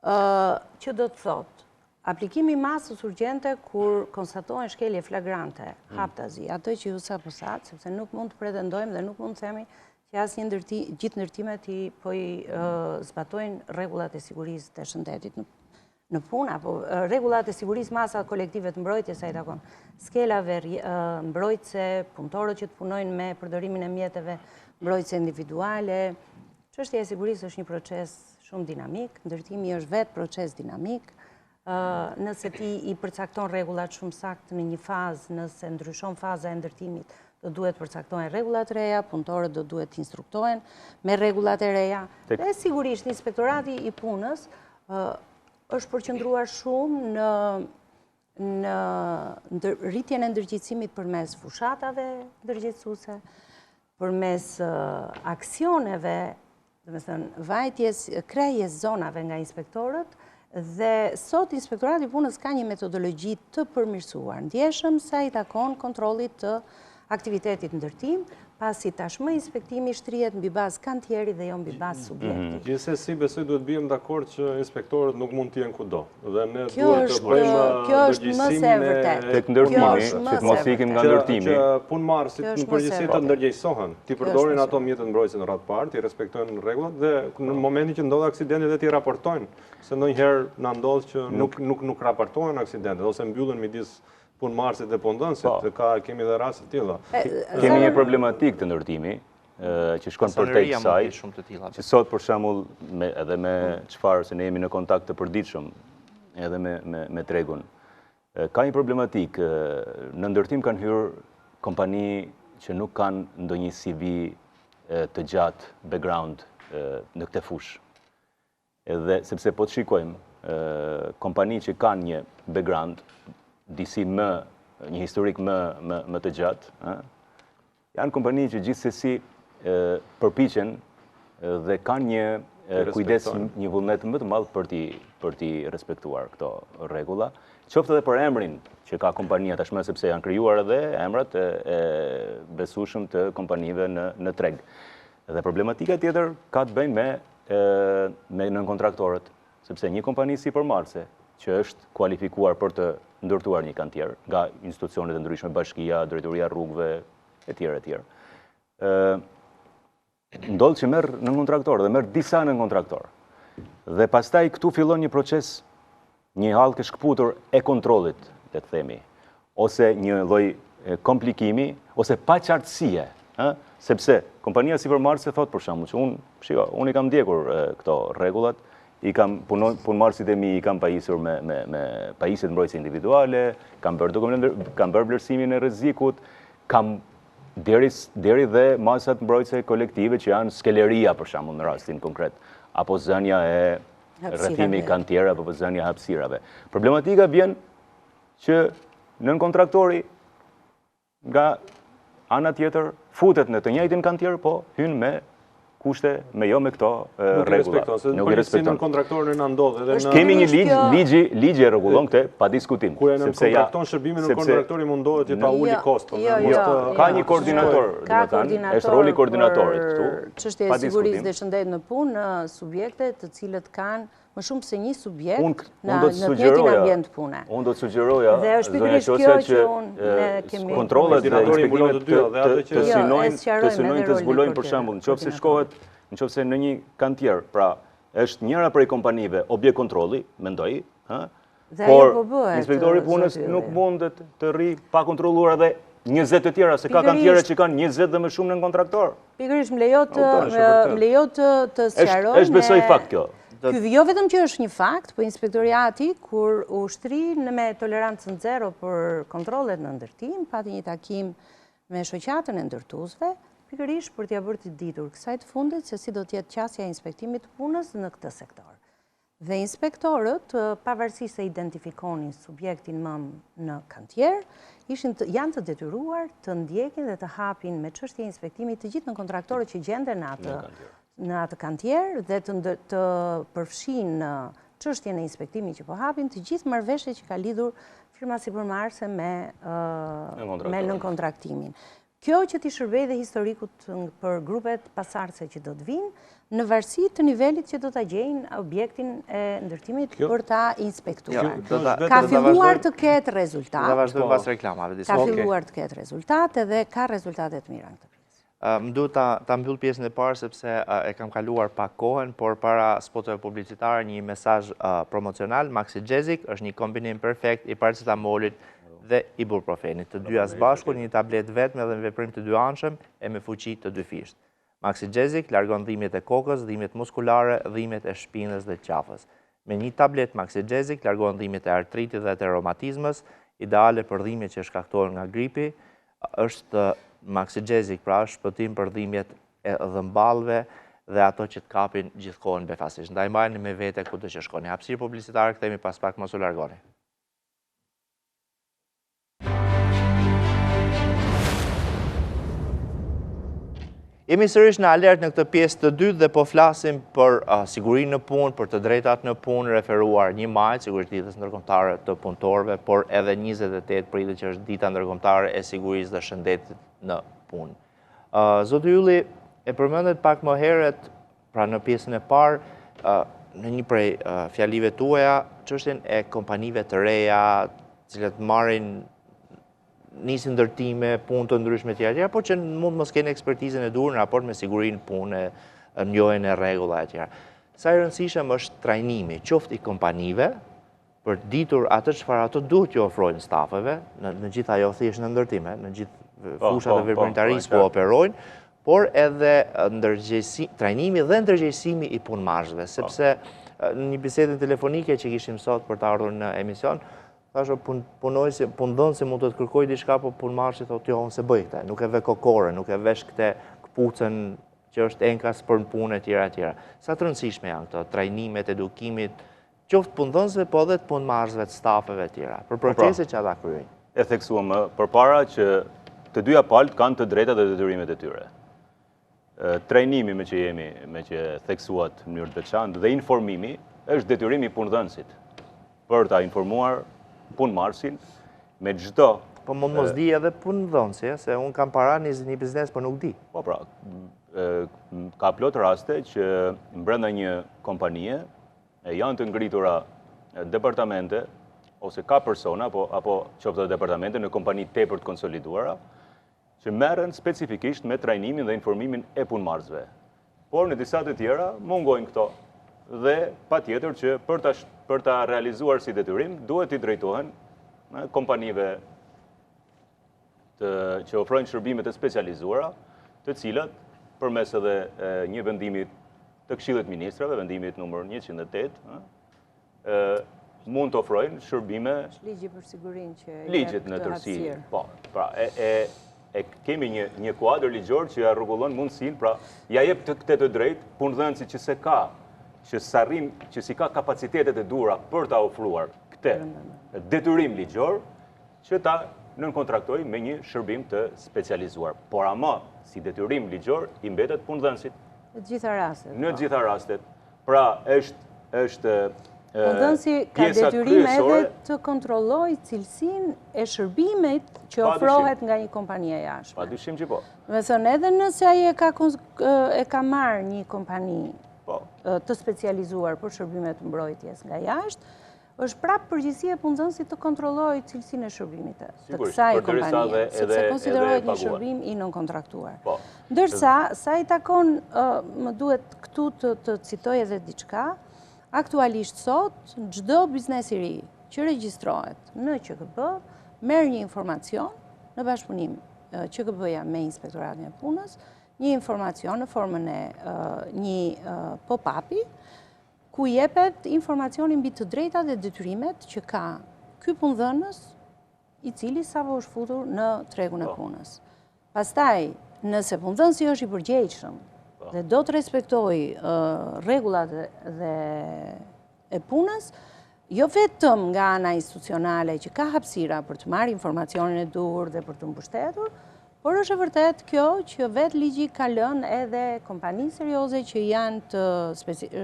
[SPEAKER 2] Që do të thotë, aplikimi masës urgjente kur konstatohen shkelje flagrante, haptazi, atë që ju sapo thatë, sepse nuk mund të pretendojmë dhe nuk mund të themi që asnjë gjithë ndërtimet po I zbatojnë rregullat e sigurisë të shëndetit në punë, apo rregullat e sigurisë masa kolektive të mbrojtjes, sa I takon skelave mbrojtëse, punëtorët që të punojnë me përdorimin e mjeteve mbrojtëse individuale. Çështja e sigurisë është një proces shumë dinamik, ndërtimi është vetë proces dinamik. Nëse ti I përcakton rregullat shumë saktë në një fazë, nëse ndryshon faza e ndërtimit, do duhet përcaktohen rregullat e reja, punëtorët do duhet të instruktohen me rregullat e reja. Dhe sigurisht Inspektorati I punës është përqendruar shumë në rritjen e ndërgjegjësimit përmes fushatave ndërgjegjësuese, përmes aksioneve, domethënë vajtjes, krejjes zonave nga inspektorët, dhe sot Inspektorati I punës ka një metodologji të përmirësuar, ndjeshëm sa I takon kontrollit të aktivitetit ndërtim, pasi tashmë inspektimi shtrihet mbi bazë kantieri dhe jo mbi bazë subjekti.
[SPEAKER 4] Gjithsesi besoj duhet bijmë dakord që inspektorët nuk mund të jenë kudo. Dhe ne
[SPEAKER 2] Kjo është më se vërtet.
[SPEAKER 3] Tek ndërtimi, që të mos ikim nga ndërtimi.
[SPEAKER 4] Që punëmarrësit në përgjithësi të ndërgjegjësohen, ti përdorin ato mjetet mbrojtëse në radhë parë, ti respektojnë rregullat dhe në momentin që ndodh aksidenti dhe ti raportojnë, se ndonjëherë na ndodh që nuk raportohen aksidentet ose mbyllen midis punëmarrësit dhe punëdhënësit, kemi dhe raste të tilla.
[SPEAKER 3] Kemi një problematik të ndërtimi që shkon përtej kësaj, që sot për shembull edhe me çfarë se ne jemi në kontakt të përditshëm edhe me tregun. Ka një problematik, në ndërtim kanë hyrë kompani që nuk kanë ndonjë CV të gjatë background në këtë fushë. Edhe sepse po të shikojmë kompani që kanë një background disi një historik më të gjatë, janë kompani që gjithsesi përpiqen dhe kanë një kujdes një vullnet më të madh për t'i respektuar këto rregulla, qoftë edhe për emrin që ka kompania tashmë sepse janë krijuar edhe emrat e besueshëm të kompanive në treg. Dhe problematika tjetër ka të bëjnë me nënkontraktorët, sepse një kompani sipërmarrëse që është kualifikuar për të ndërtuar një kantier nga institucionet e ndryshme, bashkia, drejtoria rrugëve, etj. Ndodh që merr nënkontraktor dhe merr disa nënkontraktor. Dhe pastaj këtu fillon një proces, një hallkë shkputur e kontrollit, le të themi, ose një lloj komplikimi, ose paqartësie, sepse kompania sipërmarrëse thot për shembull që unë i kam ndjekur këto rregullat, i kam punëmarrësit e mi i kam pajisur me pajisjet mbrojtëse individuale, kam bërë vlerësimin e rrezikut, kam deri dhe masat mbrojtëse kolektive që janë skeleria për shembull në rastin konkret, apo zënia e rrethimi kantierave apo zënia e hapësirave. Problematika vjen që nënkontraktori nga ana tjetër futet në të njëjtin kantier, po hyn me kushte me këto rregulla.
[SPEAKER 4] Nuk i respekton. Kontraktorën na ndodh edhe në
[SPEAKER 3] kemi një ligj e rregullon këtë pa diskutim.
[SPEAKER 4] Kur e kontrakton shërbimin në kontraktori mundohet ta uli koston.
[SPEAKER 3] Ka një koordinator, domethënë, është roli koordinatorit këtu.
[SPEAKER 2] Çështja e sigurisë dhe shëndetit në punë në subjekte të cilët kanë më shumë se një subjekt në të njëjtin ambient pune.
[SPEAKER 3] Unë do të sugjeroja
[SPEAKER 2] dhe është pikërisht kjo që ne kemi
[SPEAKER 3] kontrollet dhe inspektimet të synojnë të zbulojnë për shembull, nëse në një kantier, pra është njëra prej kompanive objekt kontrolli, mendoj, por inspektori punës nuk mundet të rri pa kontrolluar edhe 20 të tjera, se ka kantiere që kanë 20 dhe më shumë në kontraktor.
[SPEAKER 2] Pikërisht më lejo të sqaroj.
[SPEAKER 3] Është besoj fakt kjo.
[SPEAKER 2] Ky jo vetëm që është një fakt, po inspektoriati kur u shtri me tolerancën zero për kontrollet në ndërtim, pati një takim me shoqatën e ndërtuesve, pikërisht për t'ia bërë të ditur kësaj të fundit se si do të jetë qasja e inspektimit të punës në këtë sektor. Dhe inspektorët, pavarësisht se identifikonin subjektin në kantier, janë të detyruar të ndjekin dhe të hapin me çështje inspektimit të gjithë në kontraktorët që gjenden në atë kantier dhe të përfshin në çështjen e inspektimit që po hapin të gjithë marrëveshjet që ka lidhur firma sipërmarrëse me nënkontraktimin. Kjo që t'i shërbej dhe historikut për grupet pasardhëse që do të vinë, në varësi të nivelit që do ta gjejnë objektin e ndërtimit për ta inspektuar. Ka filluar të ketë rezultat.
[SPEAKER 1] Do vazhdojmë pas reklamave.
[SPEAKER 2] Ka filluar të ketë rezultate dhe ka rezultate të mira në këtë.
[SPEAKER 1] Më du ta mbyll pjesën e parë sepse e kam kaluar pak kohën, por para spoteve publicitare një mesazh promocional. Maxigesic është një kombinim perfekt i paracetamolit dhe ibuprofenit, të dyja së bashku, një tablet vetme dhe në veprim të dy anshëm e me fuqi të dyfisht. Maxigesic largon dhimbjet e kokës, dhimbjet muskulare, dhimbjet e shpinës dhe qafës. Me një tablet Maxigesic largon dhimbjet e artritit dhe të reumatizmës, ideale për dhimbjet që shkaktohen nga gripi. Është Maxigesic, pra është shpëtim për dhimbjet e dhëmballëve dhe ato që të kapin gjithkohën befasisht. Ndaj mbajeni me vete kudo që shkoni. Hapësirë publicitare, kthehemi pas pak, mos u largoni. Jemi sërish në alert në këtë pjesë të dytë dhe po flasim për sigurinë në punë, për të drejtat në punë, referuar 1 maj, sigurisht ditës ndërkombëtare të punëtorëve, por edhe 28 prillit që është dita ndërkombëtare e sigurisë dhe shëndetit në punë. Zoti Ylli e përmendet pak më herët, pra në pjesën e parë, në një prej fjalive tuaja, çështjen e kompanive të reja, cilat nisin ndërtime, punë të ndryshme tjera, por që mund mos kenë ekspertizën e duhur në raport me sigurinë punë, njohjen e rregulla e tjera. Sa i rëndësishëm është trajnimi, qoftë i kompanive, për ditur atë çfarë ato duhet që ofrojnë stafeve, në gjithë ajo thjesht në ndërtime, në gjithë fushat e veprimtarisë ku operojnë, por edhe trajnimi dhe ndërgjegjësimi i punëmarrësve, sepse në një bisedë telefonike që kishim sot për të ardhur në emision, thashë punëdhënësi mund të kërkoj diçka, po punëmarrësi thotë jo, unë se bëj këtë, nuk e ve kokore, nuk e vesh këtë këpucën që është enkas për në punë e tjera. Sa të rëndësishme janë këto trajnimet, edukimit, qoftë punëdhënësve, po edhe të punëmarrësve, të stafeve të tjera, për procese që ata kryejnë.
[SPEAKER 3] E theksuam përpara që të dyja palët kanë të drejtat dhe detyrimet e tyre. trajnimi me që theksuat në mënyrë të veçantë dhe informimi është detyrimi i punëdhënësit për ta informuar punëmarrësin me çdo.
[SPEAKER 1] Po mos di edhe punëdhënësi, se unë kam para një biznes, po nuk di.
[SPEAKER 3] Po pra, ka plot raste që brenda një kompanie janë të ngritura departamente ose ka persona apo qoftë departamente në kompani tepër të konsoliduara që merren specifikisht me trajnimin dhe informimin e punëmarrësve. Por në disa të tjera mungojnë këto dhe patjetër që për ta realizuar si detyrim duhet i drejtohen kompanive që ofrojnë shërbime të specializuara, të cilat përmes edhe një vendimi të Këshillit të Ministrave, vendimit numër 108, mund të ofrojnë shërbime.
[SPEAKER 2] Ligji për sigurinë që
[SPEAKER 3] ligjet në tërësi. Po, pra, kemi një kuadër ligjor që ja rregullon mundësinë, pra ja jep këtë të drejtë punëdhënësit që që si ka kapacitetet e duhura për ta ofruar këtë detyrim ligjor, që ta nënkontraktojë me një shërbim të specializuar. Por ama, si detyrim ligjor, i mbetet punëdhënësit.
[SPEAKER 2] Në gjitha rastet.
[SPEAKER 3] Në gjitha rastet. Pra, është
[SPEAKER 2] punëdhënësi ka detyrim edhe të kontrollojë cilësinë e shërbimit që ofrohet nga një kompani e jashtme.
[SPEAKER 3] Padyshim që po.
[SPEAKER 2] Me thënë, edhe nëse ai e ka marrë një kompani të specializuar për shërbimet të mbrojtjes nga jashtë, është prapë përgjegjësia e punëdhënësit të kontrollojë cilësinë e shërbimit të kësaj kompanie, sepse konsiderohet një shërbim i nënkontraktuar. Ndërsa, sa i takon, më duhet këtu të citoj edhe diçka, aktualisht sot, çdo biznes i ri që regjistrohet në QKB merr një informacion në bashkëpunim QKB-ja me Inspektoratin e Punës, një informacion në formën e një pop-upi, ku jepet informacionin mbi të drejtat dhe detyrimet që ka ky punëdhënës i cili sapo është futur në tregun e punës. Pastaj, nëse punëdhënësi është i përgjegjshëm dhe do të respektojë rregullat e punës, jo vetëm nga ana institucionale që ka hapësira për të marrë informacionin e duhur dhe për të mbështetur, por është e vërtet kjo që vetë ligji ka lënë edhe kompani serioze që janë të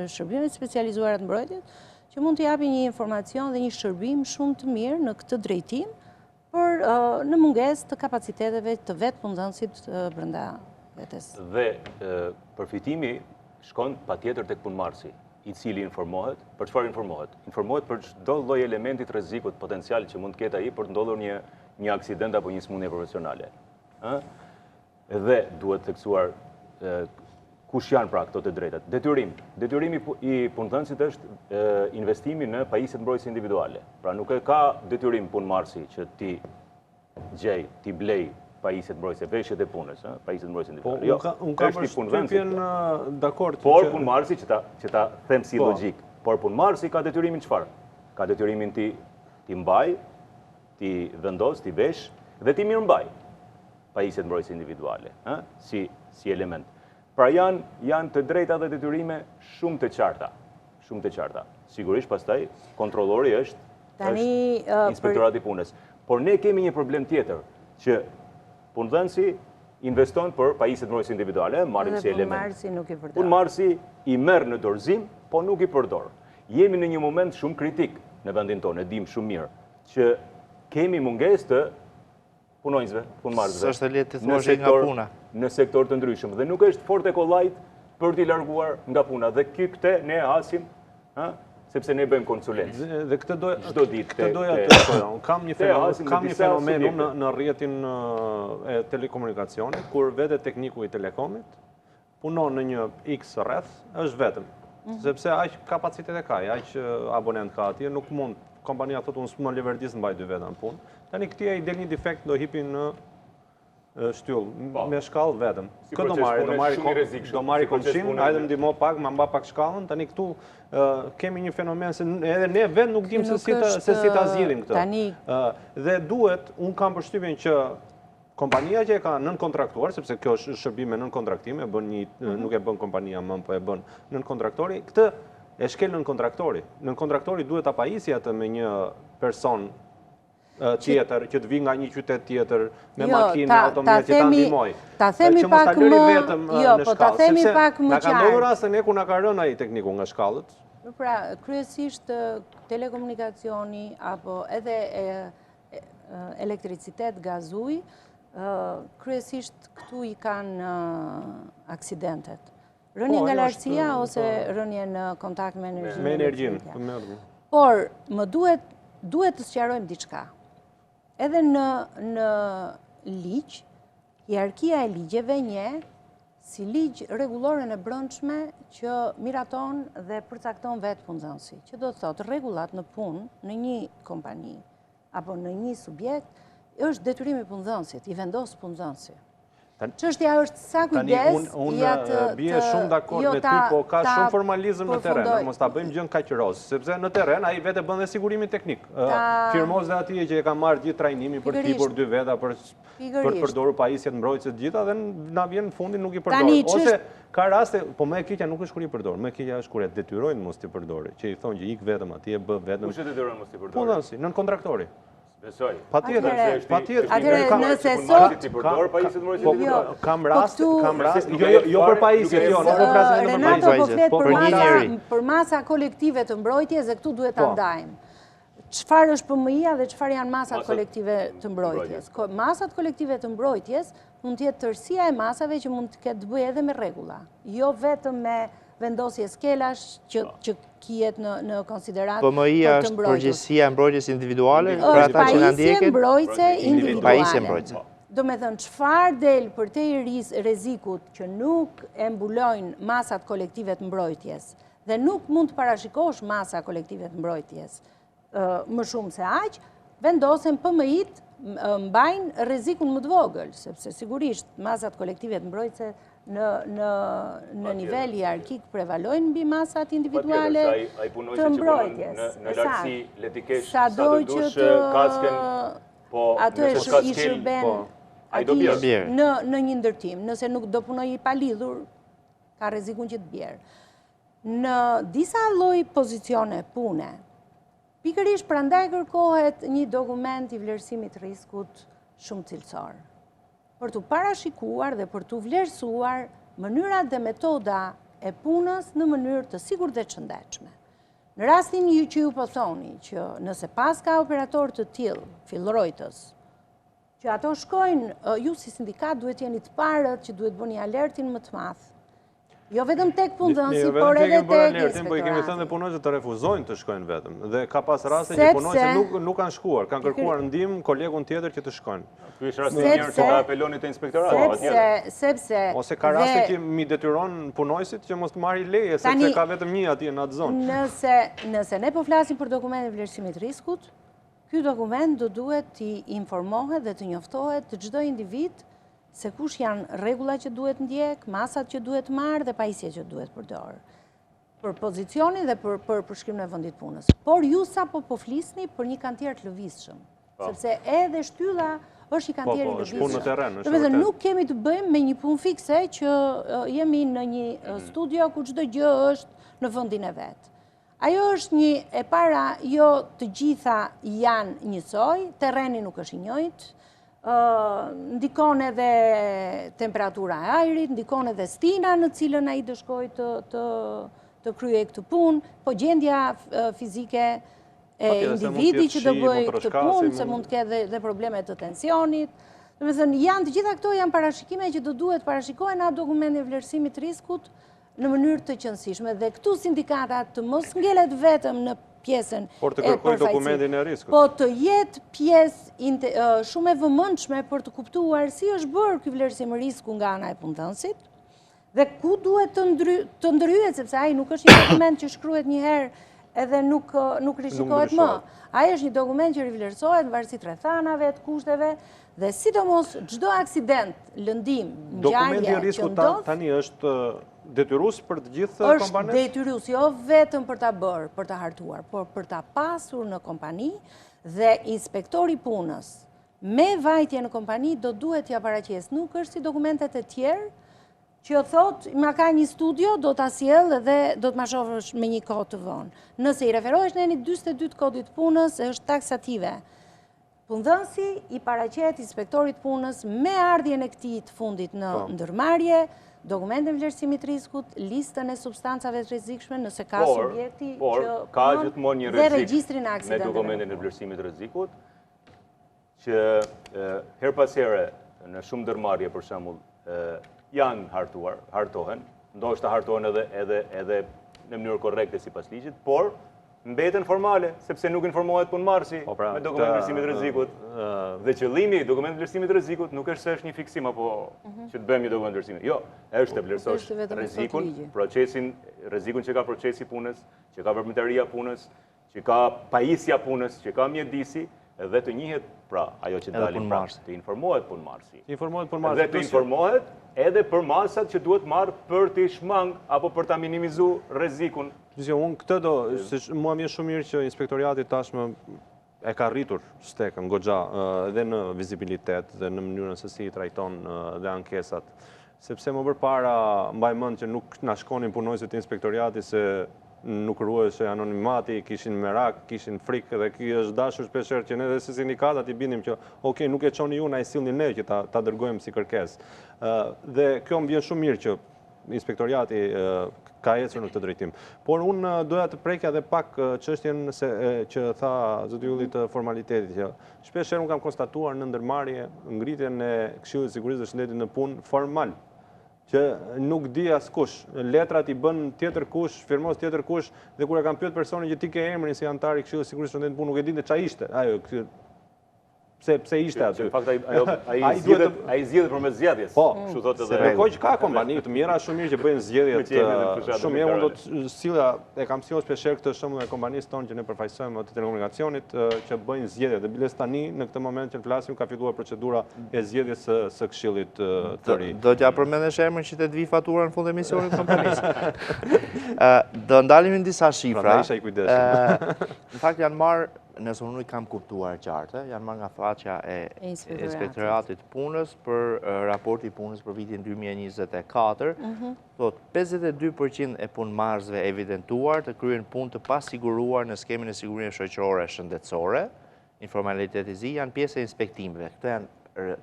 [SPEAKER 2] shërbimeve specializuara të mbrojtjes, që mund të japin një informacion dhe një shërbim shumë të mirë në këtë drejtim, por në mungesë të kapaciteteve të vetë punëdhënësit brenda vetes.
[SPEAKER 3] Dhe përfitimi shkon patjetër tek punëmarrësi, i cili informohet. Për çfarë informohet? Informohet për çdo lloj elementi të rrezikut potencial që mund të ketë ai për të ndodhur një aksident apo një smundje profesionale. Dhe duhet theksuar kush janë pra këto të drejtat. Detyrimi i punëdhënësit është investimi në pajisje të mbrojtjes individuale. Pra nuk e ka detyrim punëmarrësi që ti gjej, ti blej pajisje të mbrojtjes, veshjet e punës, pajisje të mbrojtjes individuale. Jo,
[SPEAKER 4] unë kam përshtypjen dakord.
[SPEAKER 3] Por punëmarrësi që ta them si logjik, por punëmarrësi ka detyrimin çfarë? Ka detyrimin ti mbaj, ti vendos, ti vesh dhe ti mirëmbaj pajisje të mbrojtjes individuale, si element. Pra janë të drejta dhe detyrime shumë të qarta. Sigurisht pastaj kontrollori është Inspektorati i Punës. Por ne kemi një problem tjetër, që punëdhënësi investon për pajisje të mbrojtjes individuale, marrim si element. Punëmarrësi i merr në dorëzim, po nuk i përdor. Jemi në një moment shumë kritik në vendin tonë, e dim shumë mirë, që kemi mungesë të punonjësve, punëmarrësve.
[SPEAKER 1] S'është lehtë të thuash nga puna.
[SPEAKER 3] Në sektor të ndryshëm dhe nuk është fort e kollajt për t'i larguar nga puna. Dhe këtë ne hasim, sepse ne bëjmë konsulencë.
[SPEAKER 4] Dhe këtë
[SPEAKER 3] çdo ditë.
[SPEAKER 4] Këtë doja të thoja. Kam një fenomen në rrjetin e telekomunikacionit, kur vete tekniku i telekomit punon në një X rreth, është vetëm. Sepse aq kapacitet e ka, aq abonent ka atje, nuk mund kompania thotë unë s'më leverdis në baj dy vetëm punë. Tani këtia i del një defekt do hipin në shtyll, me shkallë vetëm. Këtë do marri komshin, hajde më ndihmo pak, ma mba pak shkallën, tani këtu kemi një fenomen se edhe ne vetë nuk dim se si ta zgjidhim këtë. Dhe duhet, unë kam përshtypjen që kompania që e ka nënkontraktuar, sepse kjo është shërbim me nënkontraktim, nuk e bën kompania më, po e bën nënkontraktori, këtë e shkel nënkontraktori. Nënkontraktori duhet ta pajisë atë me një person tjetër, që të vi nga një qytet tjetër, me makinë, me automjet, që ta ndihmoj.
[SPEAKER 2] Ta themi pak më, po ta themi pak më qartë.
[SPEAKER 4] Nga ka ndodhur rastën e ku nga ka rënë ai tekniku nga shkallët.
[SPEAKER 2] Pra, kryesisht telekomunikacioni apo edhe elektricitet, gazuj, kryesisht këtu i kanë aksidentet. Rënje nga lartësia ose rënje në kontakt me energjinë.
[SPEAKER 4] Me energjinë.
[SPEAKER 2] Por, më duhet të sqarojmë diçka. Edhe në ligj, hierarkia e ligjeve nje si ligj rregullore e brendshme që miraton dhe përcakton vetë punëdhënësi. Që do të thotë rregullat në punë në një kompani apo në një subjekt është detyrimi i punëdhënësit, i vendos punëdhënësi. Çështja është sa kujdes
[SPEAKER 4] unë bie shumë dakord me ty, po ka shumë formalizëm në terren, mos ta bëjmë gjën kaq roz, sepse në terren ai vetë bën dhe sigurimin teknik. Firmoz dhe atje që e ka marrë gjithë trajnimin për tipur 2 veta për të përdorur pajisjet mbrojtëse të gjitha dhe na vjen në fundin nuk i përdor. Ose ka raste, po më e keqja nuk është kur i përdor, më e keqja është kur e detyrojnë mos t'i përdorë, që i thonë që ik vetëm atje, bë vetëm.
[SPEAKER 3] Kush e detyron mos t'i përdorë?
[SPEAKER 4] Punëdhënësi, nën kontraktori.
[SPEAKER 3] Besoj.
[SPEAKER 4] Patjetër.
[SPEAKER 2] Nëse sot
[SPEAKER 4] kam rast, jo për pajisjet, jo, nuk po flasim për
[SPEAKER 2] Renato po flet
[SPEAKER 1] për një njeri.
[SPEAKER 2] për masa kolektive të mbrojtjes dhe këtu duhet ta ndajmë. Çfarë është PMI-a dhe çfarë janë masat kolektive të mbrojtjes? Masat kolektive të mbrojtjes mund të jetë tërësia e masave që mund të ketë të bëjë edhe me rregulla, jo vetëm me vendosje skelash që kijet në konsiderat për të
[SPEAKER 1] PMI-a është përgjegjësia e mbrojtjes individuale për ata që na ndjekin.
[SPEAKER 2] Mbrojtje
[SPEAKER 1] Pajisje
[SPEAKER 2] individuale.
[SPEAKER 1] mbrojtje.
[SPEAKER 2] Do me thënë, çfarë del për te i rrezikut që nuk e mbulojnë masat kolektive të mbrojtjes dhe nuk mund të parashikosh masa kolektive të mbrojtjes më shumë se aq, vendosen PMI-t mbajnë rrezikun më të vogël, sepse sigurisht masat kolektive të mbrojtjes në nivel hierarkik prevalojnë mbi masat individuale të mbrojtjes.
[SPEAKER 3] Në lartësi, letikesh,
[SPEAKER 2] sa do që të
[SPEAKER 3] kasken, po
[SPEAKER 2] atë i shërben në një ndërtim, nëse nuk do punoj i palidhur, ka rrezikun që të bjerë. Në disa lloj pozicione pune, pikërisht prandaj kërkohet një dokument i vlerësimit riskut shumë cilësor, për të parashikuar dhe për të vlerësuar mënyrat dhe metoda e punës në mënyrë të sigurt dhe të shëndetshme. Në rastin që ju po thoni që nëse pas ka operator të tillë, fillrojtës, që ato shkojnë, ju si sindikat duhet jeni të parët që duhet bëni alertin më të madh. Jo vetëm tek punëdhënësi, por edhe tek inspektorati.
[SPEAKER 4] Po i kemi thënë dhe punonjësit të refuzojnë të shkojnë vetëm. Dhe ka pas raste që punonjësit nuk kanë shkuar, kanë kërkuar ndihmë kolegun tjetër që të shkojnë.
[SPEAKER 3] Ky është rasti i mirë që ta apeloni te inspektorati.
[SPEAKER 2] Sepse
[SPEAKER 4] ose ka raste që mi detyron punonjësit që mos të marrë leje sepse ka vetëm një atje në atë zonë.
[SPEAKER 2] Nëse ne po flasim për dokumentin e vlerësimit riskut, ky dokument do duhet të informohet dhe të njoftohet të çdo individ se kush janë rregullat që duhet ndjek, masat që duhet marrë dhe pajisjet që duhet përdor. Për pozicionin dhe për përshkrimin e vendit punës. Por ju sapo po flisni për një kantier të lëvizshëm, sepse edhe shtylla është një kantier i lëvizshëm. Do të thënë nuk kemi të bëjmë me një punë fikse që jemi në një studio ku çdo gjë është në vendin e vet. Ajo është një e para, jo të gjitha janë njësoj, terreni nuk është i njëjtë. Ndikon edhe temperatura e ajrit, ndikon edhe stina në cilën ai do shkojë të kryej këtë punë, po gjendja fizike e individi që do bëjë këtë punë, se mund të ketë dhe probleme të tensionit. Domethënë, të gjitha këto janë parashikime që do duhet parashikohen në dokumentin e vlerësimit riskut në mënyrë të qëndësishme. Dhe këtu sindikatat të mos ngelet vetëm në pjesën
[SPEAKER 4] por të kërkojë dokumentin e riskut.
[SPEAKER 2] Po të jetë pjesë shumë e vëmendshme për të kuptuar si është bërë ky vlerësim risku nga ana e punëdhënësit dhe ku duhet të ndryhet, sepse ai nuk është një dokument që shkruhet një herë edhe nuk rishikohet më. Ai është një dokument që rivlerësohet në varësi të rrethanave, të kushteve dhe sidomos çdo aksident, lëndim, ngjarje.
[SPEAKER 4] Dokumenti i riskut tani është detyrus për të gjithë kompanisë?
[SPEAKER 2] Është detyrus, jo vetëm për ta bërë, për ta hartuar, por për ta pasur në kompani dhe inspektori punës me vajtje në kompani do duhet t'ia paraqesë. Nuk është si dokumentet e tjerë që thot, ma ka një studio, do t'a sjell dhe do t'ma shohësh me një kohë të vonë. Nëse i referohesh në një 42 të kodit punës, është taksative. Punëdhënësi i paraqet inspektorit punës me ardhjen e këtij të fundit në ndërmarrje, dokumentin e vlerësimit të rrezikut, listën e substancave të rrezikshme nëse ka subjekti që
[SPEAKER 3] ka gjithmonë një
[SPEAKER 2] dhe regjistrin e
[SPEAKER 3] me
[SPEAKER 2] aksidenteve.
[SPEAKER 3] dokumentin e vlerësimit të rrezikut që her pas here në shumë ndërmarrje për shembull janë hartohen, ndoshta hartohen edhe në mënyrë korrekte sipas ligjit, por mbeten formale, sepse nuk informohet punëmarrësi me dokumentin e vlerësimit të rrezikut. Dhe qëllimi i dokumentit të vlerësimit të rrezikut nuk është se është një fiksim apo që të bëjmë një dokument të vlerësimit. Jo, është të vlerësosh rrezikun që ka procesi punës, që ka veprimtaria punës, që ka pajisja punës, që ka mjedisi, dhe të njihet pra ajo që dalin pra, të informohet punëmarrësi. Dhe të informohet edhe për masat që duhet marrë për të shmang apo për ta minimizu rrezikun.
[SPEAKER 4] Unë këtë do, se mua më shumë mirë që inspektoriati tashmë e ka rritur stekën goxha dhe në vizibilitet dhe në mënyrën se si i trajton dhe ankesat. Sepse më përpara mbaj mend që nuk na shkonin punojësit e inspektoriatit se nuk ruhej anonimati, kishin merak, kishin frikë dhe ky është dashur shpeshherë që ne dhe si sindikatat i bindim që okay, nuk e çoni ju, na e sillni ne që ta dërgojmë si kërkesë. Dhe kjo më vjen shumë mirë që inspektoriati ka ecur në këtë drejtim. Por unë doja të prekja edhe pak çështjen që tha zoti Ylli të formalitetit, që shpeshherë unë kam konstatuar në ndërmarrje ngritjen e Këshillit të Sigurisë dhe Shëndetit në punë formal, që nuk di askush, letrat i bën tjetër kush, firmos tjetër kush, dhe kur e kam pyet personin që ti ke emrin si antar i Këshillit të Sigurisë së Shëndetit në punë, nuk e dinte çfarë ishte. Ajo pse ishte aty.
[SPEAKER 3] Në fakt ai zgjedhet përmes zgjedhjes.
[SPEAKER 4] Po,
[SPEAKER 3] kështu thotë edhe.
[SPEAKER 4] Shikoj që ka kompani të mira shumë mirë që bëjnë zgjedhjet. Shumë mirë, unë do të silla e kam sjellur shpeshherë këtë shembull e kompanisë tonë që ne përfaqësojmë të telekomunikacionit që bëjnë zgjedhje. Dhe biles tani në këtë moment që flasim ka filluar procedura e zgjedhjes së Këshillit të ri.
[SPEAKER 1] Do t'ja përmendesh emrin që të vi fatura në fund emisionit të kompanisë. Do ndalim në disa shifra.
[SPEAKER 4] Prandaj isha i kujdesshëm.
[SPEAKER 1] Në fakt janë marrë, nëse unë i kam kuptuar qartë, janë marrë nga faqja e Inspektoratit Punës për raporti punës për vitin 2024, thot 52% e punëmarrësve evidentuar të kryen punë të pasiguruar në skemin e sigurinë shoqërore shëndetësore, informaliteti zi, janë pjesë e inspektimeve. Këto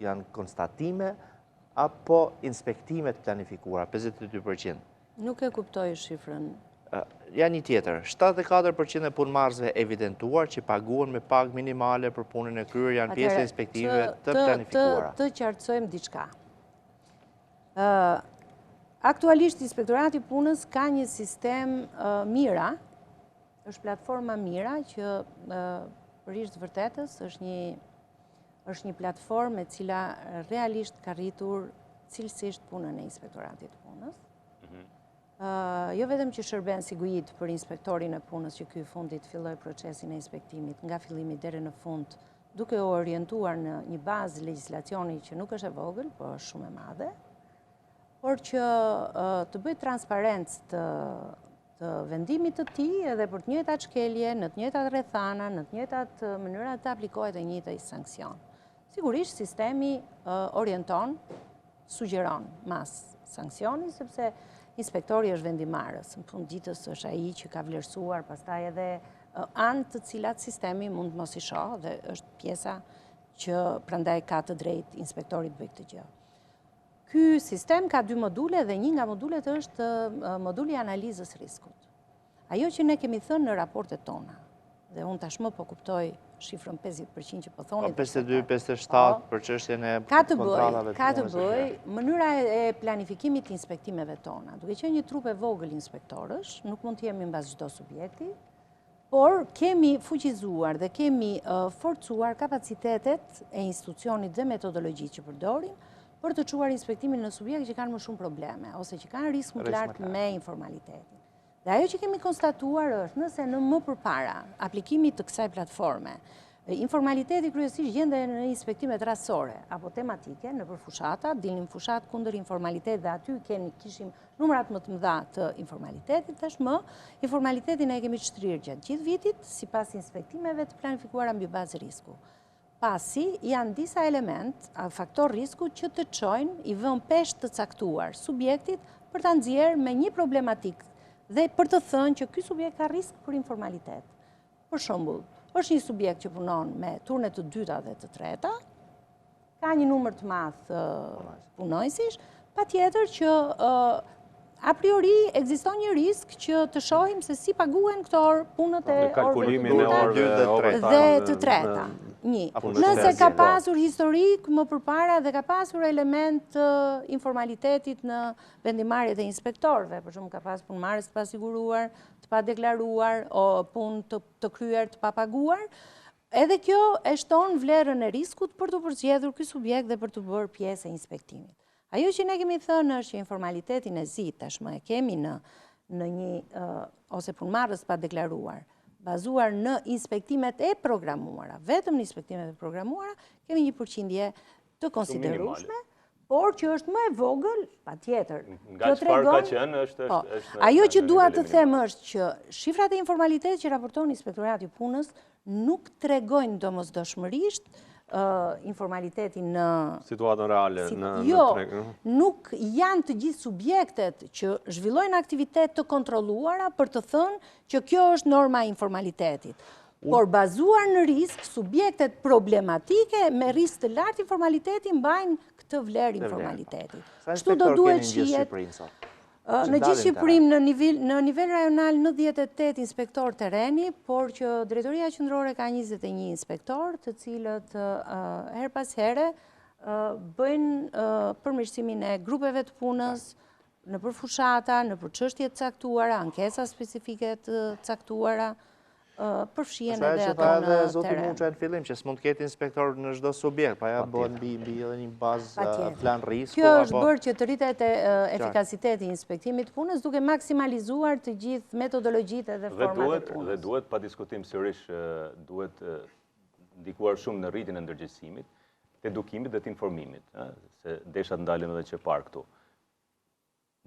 [SPEAKER 1] janë konstatime apo inspektimet planifikuara, 52%.
[SPEAKER 2] Nuk e kuptoj shifrën.
[SPEAKER 1] Janë një tjetër, 74% e punëmarrësve evidentuar që paguhen me pagë minimale për punën e kryer janë pjesë e inspektimeve të planifikuara.
[SPEAKER 2] Të qartësojmë diçka. Aktualisht Inspektorati i Punës ka një sistem Mira, është platforma Mira që për ish të vërtetës është një platformë e cila realisht ka rritur cilësisht punën e Inspektoratit të Punës. Jo vetëm që shërben si guid për inspektorin e punës që ky fundit filloi procesin e inspektimit nga fillimi deri në fund, duke u orientuar në një bazë legjislacioni që nuk është e vogël, por është shumë e madhe, por që të bëjë transparencë të vendimit të tij edhe për të njëjtat shkelje, në të njëjtat rrethana, në të njëjtat mënyra të aplikohet e njëjtaj sankcion. Sigurisht sistemi orienton, sugjeron mas sanksioni, sepse inspektori është vendimarrës, në fund ditës është ai që ka vlerësuar, pastaj edhe anë të cilat sistemi mund mos i shoh dhe është pjesa që prandaj ka të drejtë inspektori të bëjë këtë gjë. Ky sistem ka 2 module dhe një nga modulet është moduli i analizës riskut. Ajo që ne kemi thënë në raportet tona, dhe unë tashmë po kuptoj shifrën 50% që po thoni.
[SPEAKER 1] 52-57 për çështjen e kontrollave.
[SPEAKER 2] Ka të bëj mënyra e planifikimit të inspektimeve tona. Duke qenë një trup e vogël inspektorësh, nuk mund të jemi mbas çdo subjekti, por kemi fuqizuar dhe kemi forcuar kapacitetet e institucionit dhe metodologjisë që përdorim për të çuar inspektimin në subjekte që kanë më shumë probleme ose që kanë risk më të lartë me informalitetin. Dhe ajo që kemi konstatuar është nëse në më përpara aplikimit të kësaj platforme, informaliteti kryesisht gjenden në inspektimet rastësore apo tematike nëpër fushata, dilnim fushat kundër informalitet dhe aty kishim numrat më të mëdha të informalitetit, tashmë informalitetin e kemi shtrirë gjatë gjithë vitit sipas inspektimeve të planifikuara mbi bazë risku. Pasi janë disa element, faktor risku që të çojnë i vën peshë të caktuar subjektit për ta nxjerrë me një problematik dhe për të thënë që ky subjekt ka risk për informalitet. Për shembull, është një subjekt që punon me turne të dyta dhe të treta, ka një numër të madh punojësish, patjetër që a priori ekziston një risk që të shohim se si paguhen këto punët e
[SPEAKER 4] kalkulimin e
[SPEAKER 2] orëve
[SPEAKER 4] orëve
[SPEAKER 2] dhe të treta. Nëse ka pasur historik më përpara dhe ka pasur element informalitetit në vendimarrjet e inspektorëve, për shembull ka pasur punëmarrës të pasiguruar, të padeklaruar, punë të kryer të papaguar, edhe kjo e shton vlerën e riskut për të përcjellur ky subjekt dhe për të bërë pjesë e inspektimit. Ajo që ne kemi thënë është që informalitetin e zi tashmë e kemi në një ose punëmarrës pa deklaruar, bazuar në inspektimet e programuara, vetëm në inspektimet e programuara, kemi një përqindje të konsiderueshme, por që është më e vogël, patjetër.
[SPEAKER 3] Nga çfarë ka qenë është
[SPEAKER 2] ajo që dua të them është që shifrat e informalitetit që raporton Inspektorati i Punës nuk tregojnë domosdoshmërisht informalitetin në
[SPEAKER 4] situatën reale.
[SPEAKER 2] Jo, nuk janë të gjithë subjektet që zhvillojnë aktivitet të kontrolluara për të thënë që kjo është norma e informalitetit. Por bazuar në risk, subjektet problematike me risk të lartë informalitetin mbajnë këtë vlerë informalitetit. Kështu do duhet shihet. Në gjithë Shqipërinë në nivel rajonal 98 inspektor tereni, por që Drejtoria Qendrore ka 21 inspektor, të cilët her pas here bëjnë përmirësimin e grupeve të punës nëpër fushata, nëpër çështje të caktuara, ankesa specifike të caktuara, përfshihen edhe ato në
[SPEAKER 1] teren. Zoti Muça në fillim që s'mund të ketë inspektor në çdo subjekt, pa ja bëhen mbi edhe një bazë plan risku.
[SPEAKER 2] Kjo është bërë që të rritet efikasiteti i inspektimit të punës duke maksimalizuar të gjithë metodologjitë dhe format e punës.
[SPEAKER 3] Dhe duhet pa diskutim sërish duhet ndikuar shumë në rritjen e ndërgjegjësimit, të edukimit dhe të informimit, se desha të ndalim edhe që parë këtu.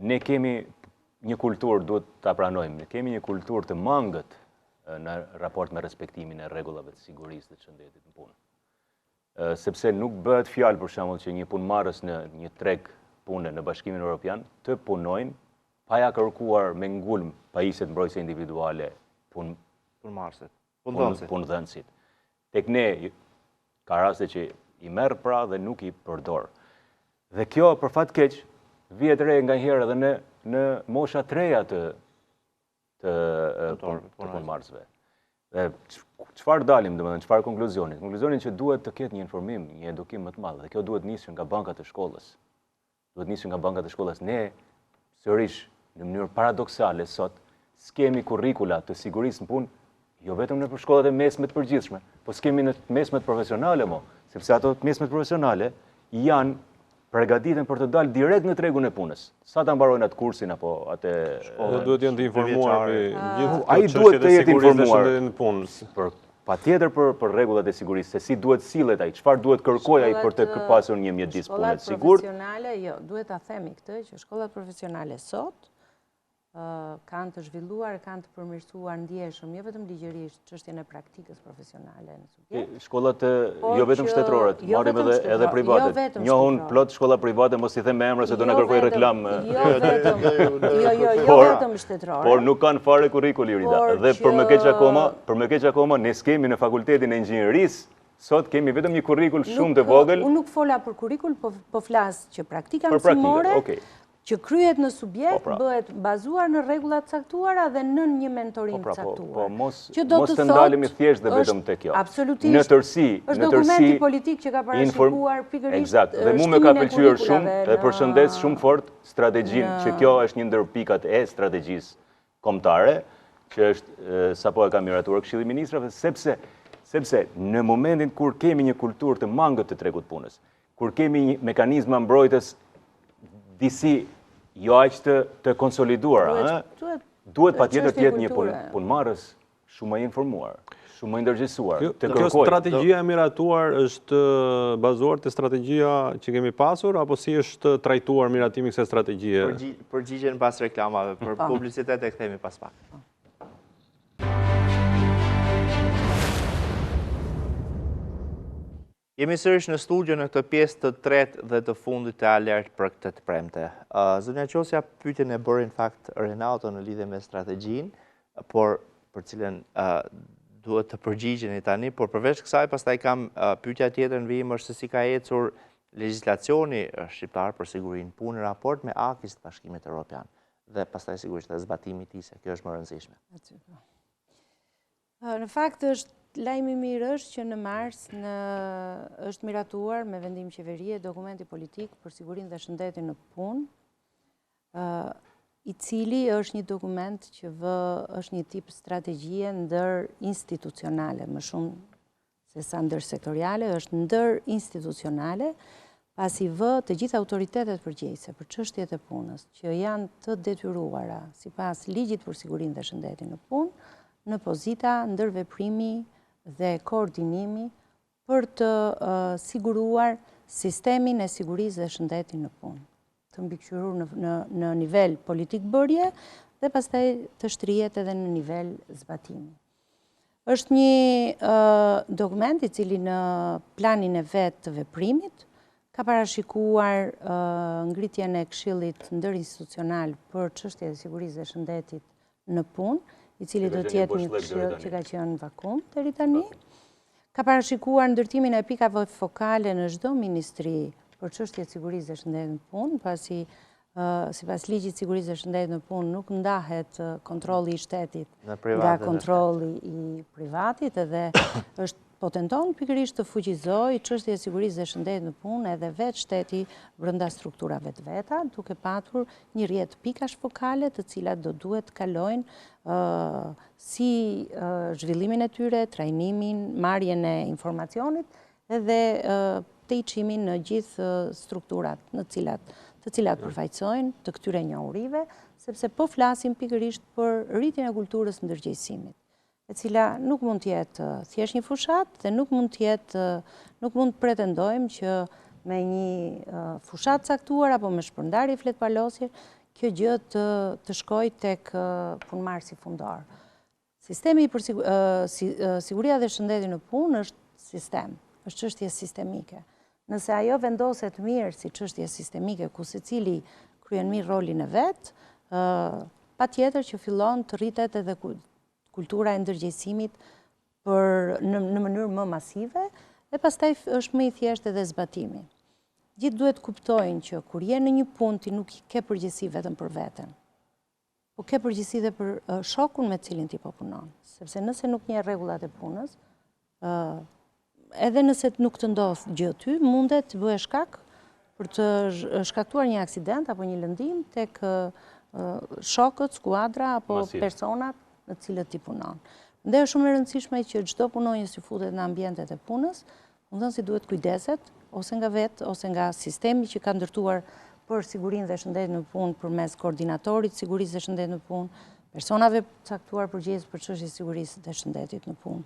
[SPEAKER 3] Ne kemi një kulturë, duhet ta pranojmë, ne kemi një kulturë të mangët në raport me respektimin e rregullave të sigurisë dhe të shëndetit në punë. Sepse nuk bëhet fjalë për shembull që një punëmarrës në një treg pune në Bashkimin Evropian të punojnë pa ja kërkuar me ngulm pajisjet mbrojtëse individuale
[SPEAKER 1] punëmarrësit,
[SPEAKER 3] punëdhënësit. Tek ne ka raste që i merr pra dhe nuk i përdor. Dhe kjo për fat keq vihet re nganjëherë edhe në mosha të reja të punëmarrësve. Dhe çfarë dalim, domethënë çfarë konkluzionit? Konkluzionin që duhet të ketë një informim, një edukim më të madh dhe kjo duhet nisur nga bankat e shkollës. Duhet nisur nga bankat e shkollës. Ne sërish në mënyrë paradoksale sot skemi kurrikula të sigurisë në punë, jo vetëm në shkollat e mesme të përgjithshme, po skemi në mesmet profesionale sepse ato mesmet profesionale janë përgatiten për të dalë direkt në tregun e punës. Sa ta mbarojnë atë kursin apo atë
[SPEAKER 4] duhet jenë të informuar gjithë
[SPEAKER 3] ai duhet të jetë informuar
[SPEAKER 4] në punë.
[SPEAKER 3] Patjetër për rregullat e sigurisë, se si duhet sillet ai, çfarë duhet kërkojë ai për të pasur një mjedis pune të sigurt.
[SPEAKER 2] Shkollat profesionale, jo, duhet ta themi këtë që shkollat profesionale sot kanë të zhvilluar, kanë të përmirësuar ndjeshëm, jo vetëm ligjërisht çështjen e praktikës profesionale në subjekt.
[SPEAKER 3] Shkollat jo vetëm shtetërore, marrim edhe privatet. Njohun plot shkolla private, mos i them me emra se do na kërkoj reklam.
[SPEAKER 2] Jo vetëm shtetërore.
[SPEAKER 3] Por nuk kanë fare kurrikul Irida. Dhe për më keq akoma ne skemi në fakultetin e inxhinierisë, sot kemi vetëm një kurrikul shumë të vogël.
[SPEAKER 2] Unë nuk fola për kurrikul, po flas që praktika mësimore që kryhet në subjekt bëhet bazuar në rregulla të caktuara dhe në një mentorim të caktuar.
[SPEAKER 3] Mos të ndalemi thjesht dhe vetëm te kjo.
[SPEAKER 2] Absolutisht.
[SPEAKER 3] Në tërësi,
[SPEAKER 2] është dokumenti politik që ka parashikuar pikërisht.
[SPEAKER 3] Eksakt. Dhe mua më ka pëlqyer shumë dhe përshëndes shumë fort strategjinë, që kjo është një ndër pikat e strategjisë kombëtare, që është sapo e ka miratuar Këshilli i Ministrave, sepse në momentin kur kemi një kulturë të mangët të tregut punës, kur kemi një mekanizma mbrojtës disi jo aq të konsoliduara, duhet patjetër të jetë një punëmarrës shumë më informuar, shumë më ndërgjegjësuar, të kërkojë.
[SPEAKER 4] Kjo strategjia e miratuar është bazuar te strategjia që kemi pasur apo si është trajtuar miratimi kësaj strategjie?
[SPEAKER 1] Përgjigjen pas reklamave, për publicitet e kthehemi pas pak. Jemi sërish në studio në këtë pjesë të tretë dhe të fundit të alert për këtë të premte. Zonja Qosja, pyetjen e bëri në fakt Renato në lidhje me strategjinë, por për cilën duhet të përgjigjeni tani, por përveç kësaj pastaj kam pyetja tjetër në vijim është se si ka ecur legjislacioni shqiptar për sigurinë punë në raport me aktin të Bashkimit Evropian dhe pastaj sigurisht edhe zbatimi i tij se kjo është më e rëndësishme.
[SPEAKER 2] Në fakt lajmi i mirë është që në mars është miratuar me vendim qeverie dokumenti politik për sigurinë dhe shëndetin në punë, i cili është një dokument që është një tip strategjie ndër institucionale, më shumë se sa ndër sektoriale, është ndër institucionale, pasi të gjitha autoritetet përgjegjëse për çështjet e punës, që janë të detyruara sipas ligjit për sigurinë dhe shëndetin në punë, në pozita ndërveprimi dhe koordinimi për të siguruar sistemin e sigurisë dhe shëndetit në punë, të mbikëqyrur në nivel politik bërje dhe pastaj të shtrihet edhe në nivel zbatimi. Është një dokument i cili në planin e vet të veprimit ka parashikuar ngritjen e Këshillit Ndërinstitucional për çështjet e sigurisë dhe shëndetit në punë, i cili do të jetë një këshill që ka qenë vakum deri tani. Ka parashikuar ndërtimin e pikave fokale në çdo ministri për çështjet e sigurisë dhe shëndetit në punë, pasi sipas ligjit sigurisë dhe shëndetit në punë nuk ndahet kontrolli i shtetit nga kontrolli i privatit, edhe është tenton pikërisht të fuqizojë çështjet e sigurisë dhe shëndetit në punë edhe vetë shteti brenda strukturave të veta, duke patur një rrjet pikash fokale të cilat do duhet kalojnë si zhvillimin e tyre, trajnimin, marrjen e informacionit edhe të çimin në gjithë strukturat të cilat përfaqësojnë të këtyre njohurive, sepse po flasim pikërisht për rritjen e kulturës ndërgjegjësimit, e cila nuk mund të jetë thjesht një fushat dhe nuk mund të pretendojmë që me një fushat caktuar apo me shpërndarje fletpalosje kjo gjë të shkojë tek punëmarrësi fundor. Sistemi për siguria dhe shëndeti në punë është sistem, është çështje sistemike. Nëse ajo vendoset mirë si çështje sistemike ku secili kryen mirë rolin e vet, patjetër që fillon të rritet edhe kultura e ndërgjegjësimit në mënyrë më masive, e pastaj është më i thjeshtë edhe zbatimi. Gjithë duhet kuptojnë që kur je në një punë ti nuk ke përgjegjësi vetëm për veten, po ke përgjegjësi edhe për shokun me cilin ti po punon, sepse nëse nuk njeh rregullat e punës, edhe nëse nuk të ndodh gjë ty, mundet të bëhesh shkak për të shkaktuar një aksident apo një lëndim tek shokët, skuadra apo personat në cilët ti punon. Dhe është shumë e rëndësishme që çdo punonjës që futet në ambientet e punës, domethënë si duhet kujdeset ose nga vetë ose nga sistemi që ka ndërtuar për sigurinë dhe shëndetin në punë përmes koordinatorit sigurisë dhe shëndetit në punë, personave caktuar përgjegjës për çështjet e sigurisë dhe shëndetit në punë,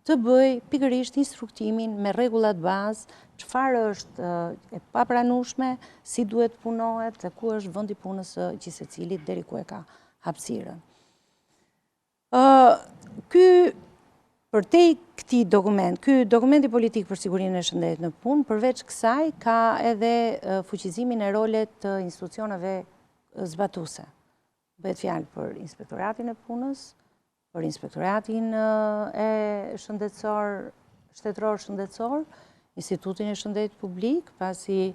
[SPEAKER 2] të bëj pikërisht instruktimin me rregullat bazë, çfarë është e papranueshme, si duhet punohet dhe ku është vendi punës së gjithsecilit deri ku e ka hapësirën. Përtej këtij dokumenti politik për sigurinë e shëndetit në punë, përveç kësaj ka edhe fuqizimin e rolet të institucioneve zbatuese. Bëhet fjalë për Inspektoratin e Punës, për Inspektoratin e shtetëror shëndetësor, Institutin e Shëndetit Publik, pasi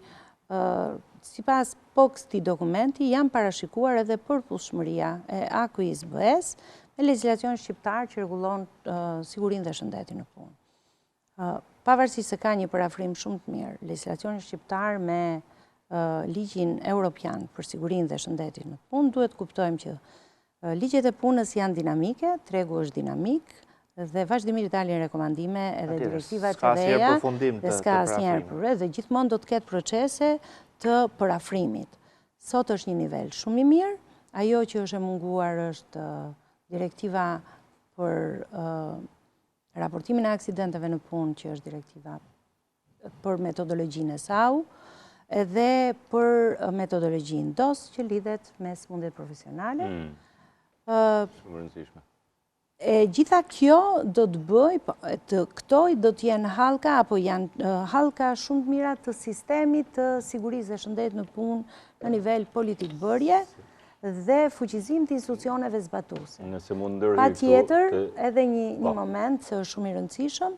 [SPEAKER 2] sipas këtij dokumenti janë parashikuar edhe përputhshmëria e AKISB-s me legjislacionin shqiptar që rregullon sigurinë dhe shëndetin në punë. Pavarësisht se ka një parafrim shumë të mirë legjislacioni shqiptar me ligjin evropian për sigurinë dhe shëndetin në punë, duhet kuptojmë që ligjet e punës janë dinamike, tregu është dinamik dhe vazhdimisht dalin rekomandime edhe direktivat e reja dhe s'ka asnjëherë përre dhe gjithmonë do të ketë procese të parafrimit. Sot është një nivel shumë i mirë, ajo që është e munguar është direktiva për raportimin e aksidenteve në punë, që është direktiva për metodologjinë e SAU, edhe për metodologjinë DOS që lidhet me sëmundjet profesionale.
[SPEAKER 3] Shumë rëndësishme.
[SPEAKER 2] Gjitha kjo do të bëj, këto do të jenë hallka apo janë hallka shumë të mira të sistemit të sigurisë dhe shëndetit në punë në nivel politik bërje, dhe fuqizim të institucioneve zbatuese.
[SPEAKER 3] Nëse mund ndërhyj
[SPEAKER 2] Pa
[SPEAKER 3] këtu,
[SPEAKER 2] tjetër, edhe një moment se është shumë i rëndësishëm,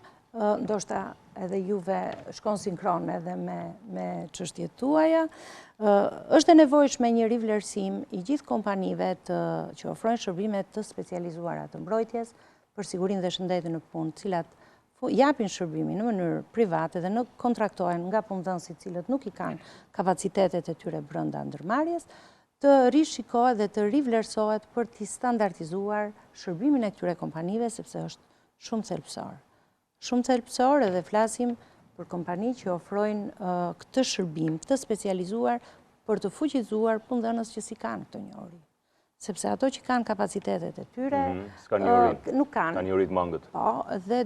[SPEAKER 2] ndoshta edhe juve shkon sinkron edhe me çështjet tuaja, është e nevojshme një rivlerësim i gjithë kompanive që ofrojnë shërbime të specializuara të mbrojtjes për sigurinë dhe shëndetin në punë, cilat japin shërbimin në mënyrë private dhe në kontraktohen nga punëdhënësit cilët nuk i kanë kapacitetet e tyre brenda ndërmarrjes, të rishikohet dhe të rivlerësohet për të standardizuar shërbimin e këtyre kompanive, sepse është shumë thelbësor. Shumë thelbësor edhe flasim për kompani që ofrojnë këtë shërbim të specializuar për të fuqizuar punëdhënës që si kanë këtë njohuri. Sepse ato që kanë kapacitetet e tyre nuk kanë.
[SPEAKER 3] Ka njohurit mangët.
[SPEAKER 2] Po, dhe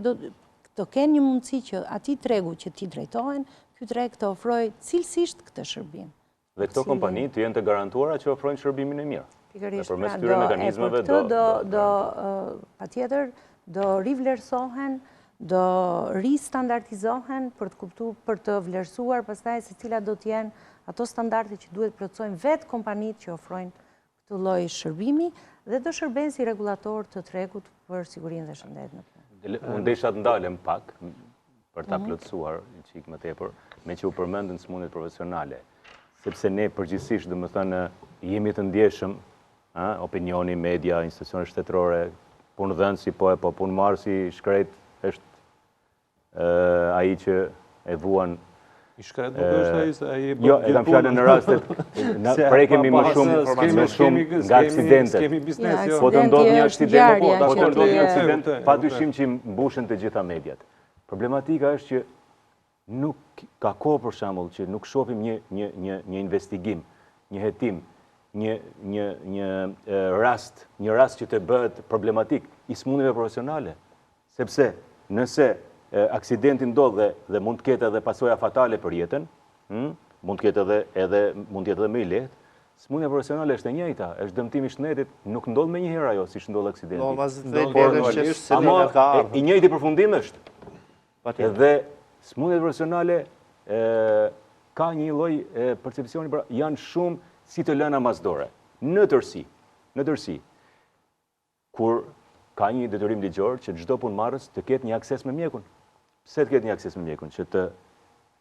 [SPEAKER 2] do kenë një mundësi që ati tregu që ti drejtohen, ky treg të ofrojë cilësisht këtë shërbim.
[SPEAKER 3] Dhe këto kompani të jenë të garantuara që ofrojnë shërbimin e mirë.
[SPEAKER 2] Pikërisht,
[SPEAKER 3] përmes këtyre mekanizmave
[SPEAKER 2] patjetër do rivlerësohen, do ristandardizohen për të vlerësuar pastaj se cilat do të jenë ato standarde që duhet plotësojnë vetë kompanitë që ofrojnë këtë lloj shërbimi dhe do shërben si regulator të tregut për sigurinë dhe shëndetin në punë.
[SPEAKER 3] Unë desha të ndalem pak për ta plotësuar një çik më tepër, me që u përmendën smundjet profesionale, sepse ne përgjithsisht, domethënë, jemi të ndjeshëm, opinioni, media, institucionet shtetërore, punëdhënësi po punëmarrësi shkret është ai që e vuan.
[SPEAKER 4] I shkret nuk është ai
[SPEAKER 3] Jo, e kam fjalën në rastet prekemi më shumë nga aksidentet.
[SPEAKER 4] Kemi biznes, jo.
[SPEAKER 3] Po të ndodh një aksident, padyshim që mbushen të gjitha mediat. Problematika është që nuk ka kohë për shembull që nuk shohim një investigim, një hetim, një rast që të bëhet problematik i smundjeve profesionale, sepse nëse aksidenti ndodh dhe mund të ketë edhe pasoja fatale për jetën, mund të ketë edhe më i lehtë, smundja profesionale është e njëjta, është dëmtimi i shëndetit, nuk ndodh më njëherë ajo siç ndodh aksidenti. I njëjti përfundim është. Dhe smundjet profesionale ka një lloj percepcioni, janë shumë si të lëna masdore. Në tërësi, kur ka një detyrim ligjor që çdo punëmarrës të ketë një akses me mjekun. Pse të ketë një akses me mjekun? Që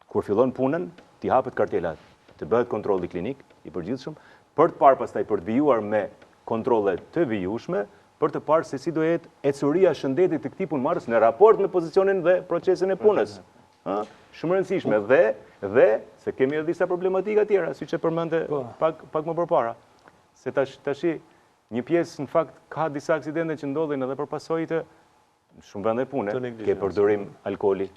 [SPEAKER 3] kur fillon punën, t'i hapet kartelat, të bëhet kontrolli klinik i përgjithshëm, për të parë pastaj për të vijuar me kontrolle të vijueshme, për të parë se si do jetë ecuria e shëndetit të këtij punëmarrës në raport me pozicionin dhe procesin e punës. Shumë rëndësishme dhe se kemi edhe disa problematika tjera, siç e përmendte pak më përpara. Se tash një pjesë në fakt ka disa aksidente që ndodhin edhe për pasojë të shumë vende pune, ke përdorim alkooli.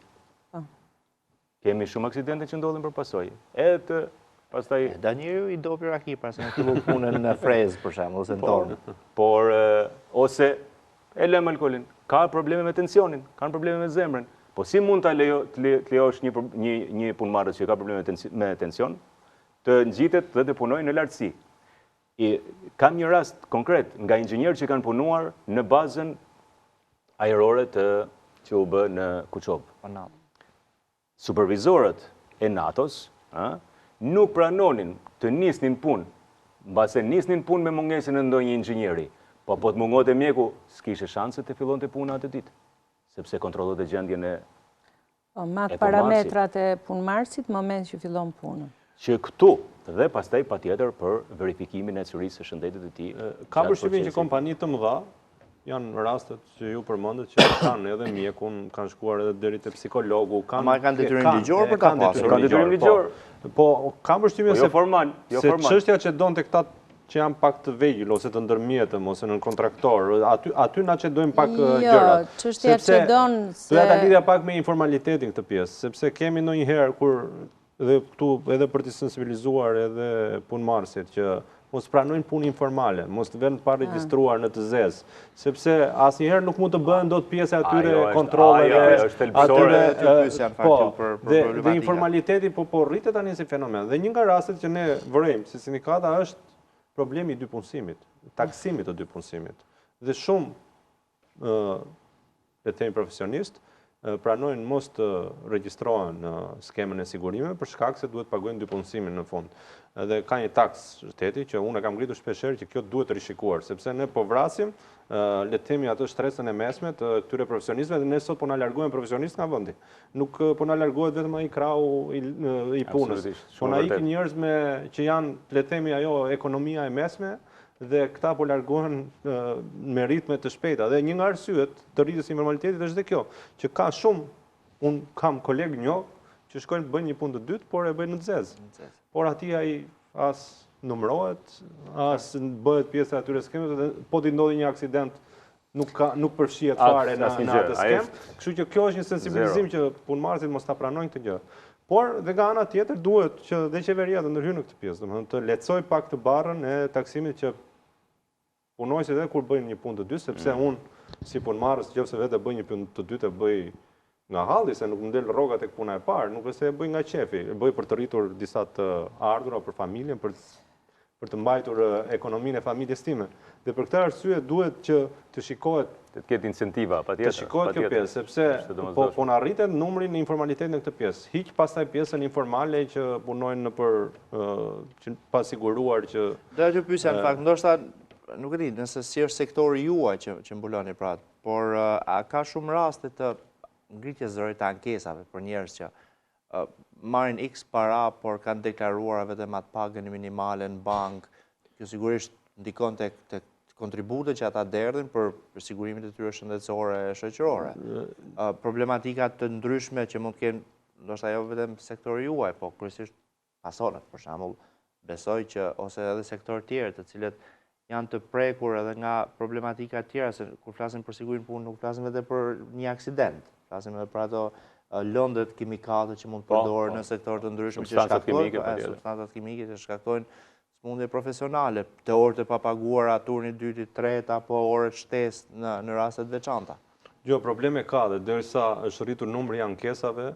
[SPEAKER 3] Kemi shumë aksidente që ndodhin për pasojë. Edhe pastaj
[SPEAKER 1] Daniu i dopi raki pra se në fillu punën në frezë për shembull ose në torn.
[SPEAKER 3] Por ose e lëm alkoolin, ka probleme me tensionin, kanë probleme me zemrën. Po si mund ta lejosh një punëmarrës që ka probleme me tension, të ngjitet dhe të punojë në lartësi? Kam një rast konkret nga inxhinierë që kanë punuar në bazën ajrore që u bë në Kuçov. Supervizorët e NATO-s nuk pranonin të nisnin punë, mbase nisnin punë me mungesën e ndonjë inxhinieri, po të mungonte mjeku, s'kishe shanse të fillonte puna atë ditë, sepse kontrollot e gjendjen e
[SPEAKER 2] matë parametrat e punëmarrësit moment që fillon punën.
[SPEAKER 3] Që këtu dhe pastaj patjetër për verifikimin e ecurisë së shëndetit të tij.
[SPEAKER 4] Ka përshtypjen që kompani të mëdha janë rastet që ju përmendët që kanë edhe mjekun, kanë shkuar edhe deri te psikologu,
[SPEAKER 1] kanë detyrim ligjor për ta pasur.
[SPEAKER 3] Kanë detyrim ligjor.
[SPEAKER 4] Po kam përshtypjen se
[SPEAKER 3] formal, jo formal.
[SPEAKER 4] Çështja që donte këta që janë pak të vegjël ose të ndërmjetëm ose në kontraktor, aty na çedojmë pak gjërat.
[SPEAKER 2] Jo, çështja që don se
[SPEAKER 4] doja ta lidhja pak me informalitetin këtë pjesë, sepse kemi ndonjëherë kur dhe këtu edhe për të sensibilizuar edhe punëmarrësit që mos pranojnë punë informale, mos të vënë pa regjistruar në të zezë, sepse asnjëherë nuk mund të bëhen dot pjesë atyre kontrolleve, dhe informaliteti po rritet tani si fenomen. Dhe një nga rastet që ne vërejmë si sindikata është problemi i dypunësimit, taksimit të dypunësimit. Dhe shumë le të themi profesionistë pranojnë mos të regjistrohen në skemën e sigurimeve për shkak se duhet pagojnë dy punësimin në fund. Edhe ka një taks shteti që unë e kam ngritur shpeshherë që kjo duhet rishikuar, sepse ne po vrasim le të themi atë stresën e mesme të këtyre profesionistëve dhe ne sot po na largojmë profesionistë nga vendi. Nuk po na largohet vetëm ai krau i punës. Po na ikin njerëz që janë le të themi ajo ekonomia e mesme dhe këta po largohen me ritme të shpejta. Dhe një nga arsyet të rritjes së informalitetit është dhe kjo, që ka shumë, unë kam kolegë njoh që shkojnë bëjnë një punë të dytë, por e bëjnë në zezë. Por aty ai as numërohet, as bëhet pjesë e atyre skemave, dhe po t'i ndodhi një aksident nuk përfshihet fare në atë skemë. Kështu që kjo është një sensibilizim që punëmarrësit mos ta pranojnë këtë gjë. Por dhe nga ana tjetër duhet që dhe qeveria të ndërhyjë në këtë pjesë, domethënë të lehtësoj pak të barrën e taksimit që punojësit edhe kur bëjnë një punë të dytë, sepse unë si punëmarrës nëse vetë bëj një punë të dytë e bëj nga halli, se nuk më del rroga tek puna e parë, nuk është se e bëj nga qefi, e bëj për të rritur disa të ardhura për familjen, për të mbajtur ekonominë e familjes time. Dhe për këtë arsye duhet që të shikohet
[SPEAKER 3] të ketë incentiva, patjetër.
[SPEAKER 4] Të shikohet kjo pjesë, sepse po na rritet numri në informalitet në këtë pjesë. Hiq pastaj pjesën informale që punojnë në për që pasiguruar që
[SPEAKER 1] do të pyesja në fakt, ndoshta nuk e di nëse si është sektori juaj që mbuloni pra, por a ka shumë raste të ngritjes zërit të ankesave për njerëz që marrin X para, por kanë deklaruar vetëm atë pagën minimale në bank. Kjo sigurisht ndikon tek kontributet që ata derdhin për sigurimin e tyre shëndetësore e shoqërore. Problematika të ndryshme që mund të kenë, ndoshta jo vetëm sektori juaj, po kryesisht pasonat, për shembull, besoj që ose edhe sektor tjerë të cilët janë të prekur edhe nga problematika tjera, se kur flasim për sigurinë punë, nuk flasim vetëm për një aksident, flasim edhe për ato lëndët kimikate që mund të përdorë në sektor të ndryshëm që substancat kimike që shkaktojnë smundje profesionale, të orët e papaguara, turni 2, 3 apo orët shtesë në rastet veçanta.
[SPEAKER 4] Jo, probleme ka dhe derisa është rritur numri i ankesave,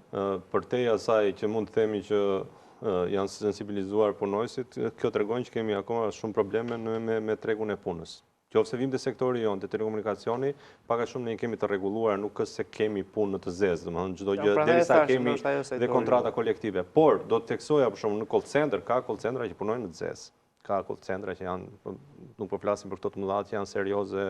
[SPEAKER 4] përtej asaj që mund të themi që janë sensibilizuar punojësit, kjo tregon që kemi akoma shumë probleme me tregun e punës. Qofse vim të sektori jonë, të telekomunikacioni, paka shumë ne kemi të rregulluar, nuk është se kemi punë në të zezë, domethënë çdo gjë derisa kemi dhe kontrata kolektive. Por do të theksoja për shembull në call center, ka call centra që punojnë në të zezë. Ka call centra që janë, nuk po flasim për këto të mëdha që janë serioze,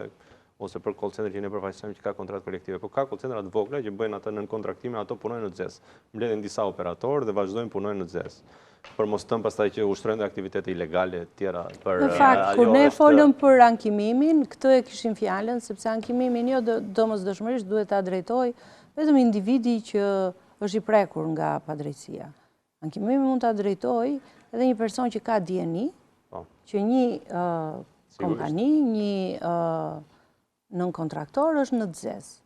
[SPEAKER 4] ose për call center që ne përfaqësojmë që ka kontratë kolektive, por ka call centra të vogla që bëjnë atë nën kontraktime, ato punojnë në të zezë. Mbledhin disa operatorë dhe vazhdojnë punojnë në të zezë. Për mos tëmë pastaj që ushtrojnë aktivitete ilegale tjera.
[SPEAKER 2] Në fakt, kur ne folëm për ankimimin, këtë e kishim fjalën, sepse ankimimin jo domosdoshmërisht duhet ta drejtoj vetëm individi që është i prekur nga padrejtësia. Ankimimin mund ta drejtoj edhe një person që ka dieni, që një kompani, një nën-kontraktor është në të zezë.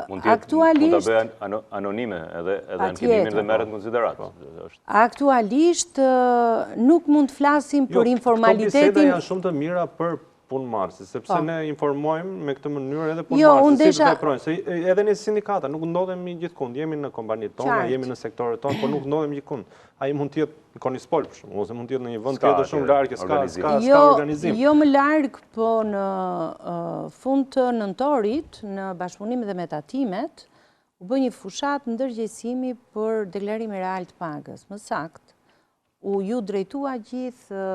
[SPEAKER 3] Mund të bëjë anonime edhe ankimimin dhe merret në konsiderat.
[SPEAKER 2] Aktualisht nuk mund të flasim për informalitetin.
[SPEAKER 4] Këto biseda janë shumë të mira për punëmarrësit, sepse ne informojmë me këtë mënyrë edhe punëmarrësit si veprojnë. Se edhe ne sindikata nuk ndodhemi gjithkund, jemi në kompanitë tona, jemi në sektorët tonë, por nuk ndodhemi gjithkund. Ai mund të jetë në Konispol, për shembull, ose mund të jetë në një vend tjetër shumë larg, s'ka organizim.
[SPEAKER 2] Jo më larg, po në fund të nëntorit, në bashkëpunim dhe me tatimet, u bë një fushat ndërgjegjësimi për deklarimin real të pagës. Më saktë, u ju drejtua gjithë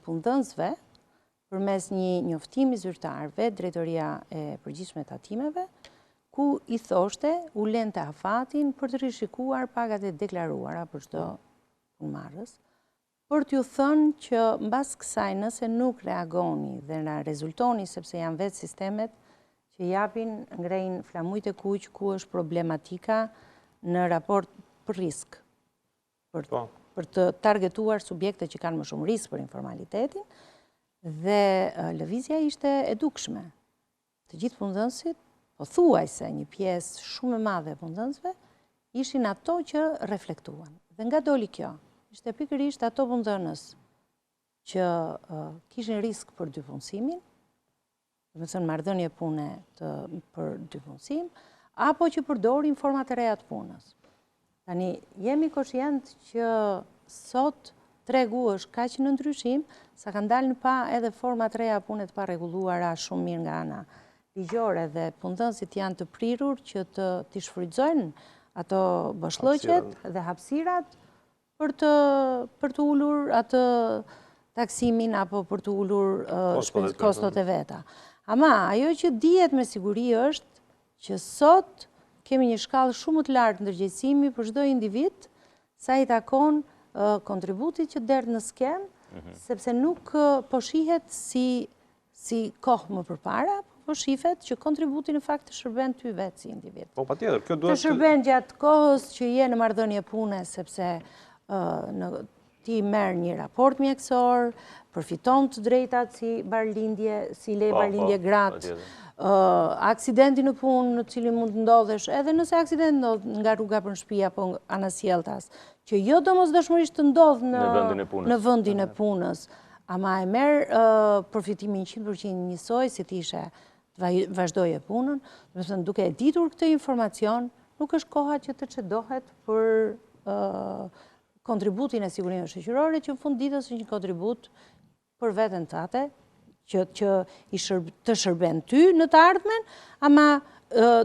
[SPEAKER 2] punëdhënësve përmes një njoftimi zyrtarëve, drejtoria e përgjithshme e tatimeve, ku i thoshte u lënë të afatin për të rishikuar pagat e deklaruara për çdo punëmarrës, për t'ju thënë që mbas kësaj nëse nuk reagoni dhe na rezultoni, sepse janë vetë sistemet që japin ngrejnë flamujt e kuq ku është problematika në raport për risk, për të targetuar subjekte që kanë më shumë risk për informalitetin, dhe lëvizja ishte e dukshme. Të gjithë punëdhënësit, po thuajse një pjesë shumë e madhe e punëdhënësve, ishin ato që reflektuan. Dhe nga doli kjo, ishte pikërisht ato punëdhënës që kishin risk për dy punësimin, dhe me thënë marrëdhënie pune për dy punësim, apo që përdorin format e reja të punës. Tani, jemi koshient që sot tregu është kaq në ndryshim, sa kanë dalë në pa edhe format reja punet pa rregulluara shumë mirë nga ana ligjore dhe punëdhënësit janë të prirur që t'i shfrytëzojnë ato boshllëqet dhe hapësirat për të ulur atë taksimin apo për të ulur kostot e veta. Ama, ajo që dihet me siguri është që sot kemi një shkallë shumë të lartë ndërgjegjësimi për çdo individ sa i takon kontributit që derdh në skem, sepse nuk po shihet si kohë më përpara, po shihet që kontributi në fakt të shërben ty vetë si individ.
[SPEAKER 4] Po patjetër, kjo
[SPEAKER 2] Të
[SPEAKER 4] duhet
[SPEAKER 2] shërben gjatë kohës që je në marrëdhënie pune, sepse ti merr një raport mjekësor, përfiton të drejtat si barlindje, si le barlindje gratë, aksidenti në punë në cilin mund të ndodhesh, edhe nëse aksidenti ndodh nga rruga për në shtëpi apo anasjelltas, që jo domosdoshmërisht të ndodh në vendin e punës, ama e merr përfitimin 100% njësoj si të ishe vazhdoje punën, do të thënë duke e ditur këtë informacion, nuk është koha që të çdohet për kontributin e sigurimeve shoqërore, që në fund ditës është një kontribut për veten tate, që të shërben ty në të ardhmen, ama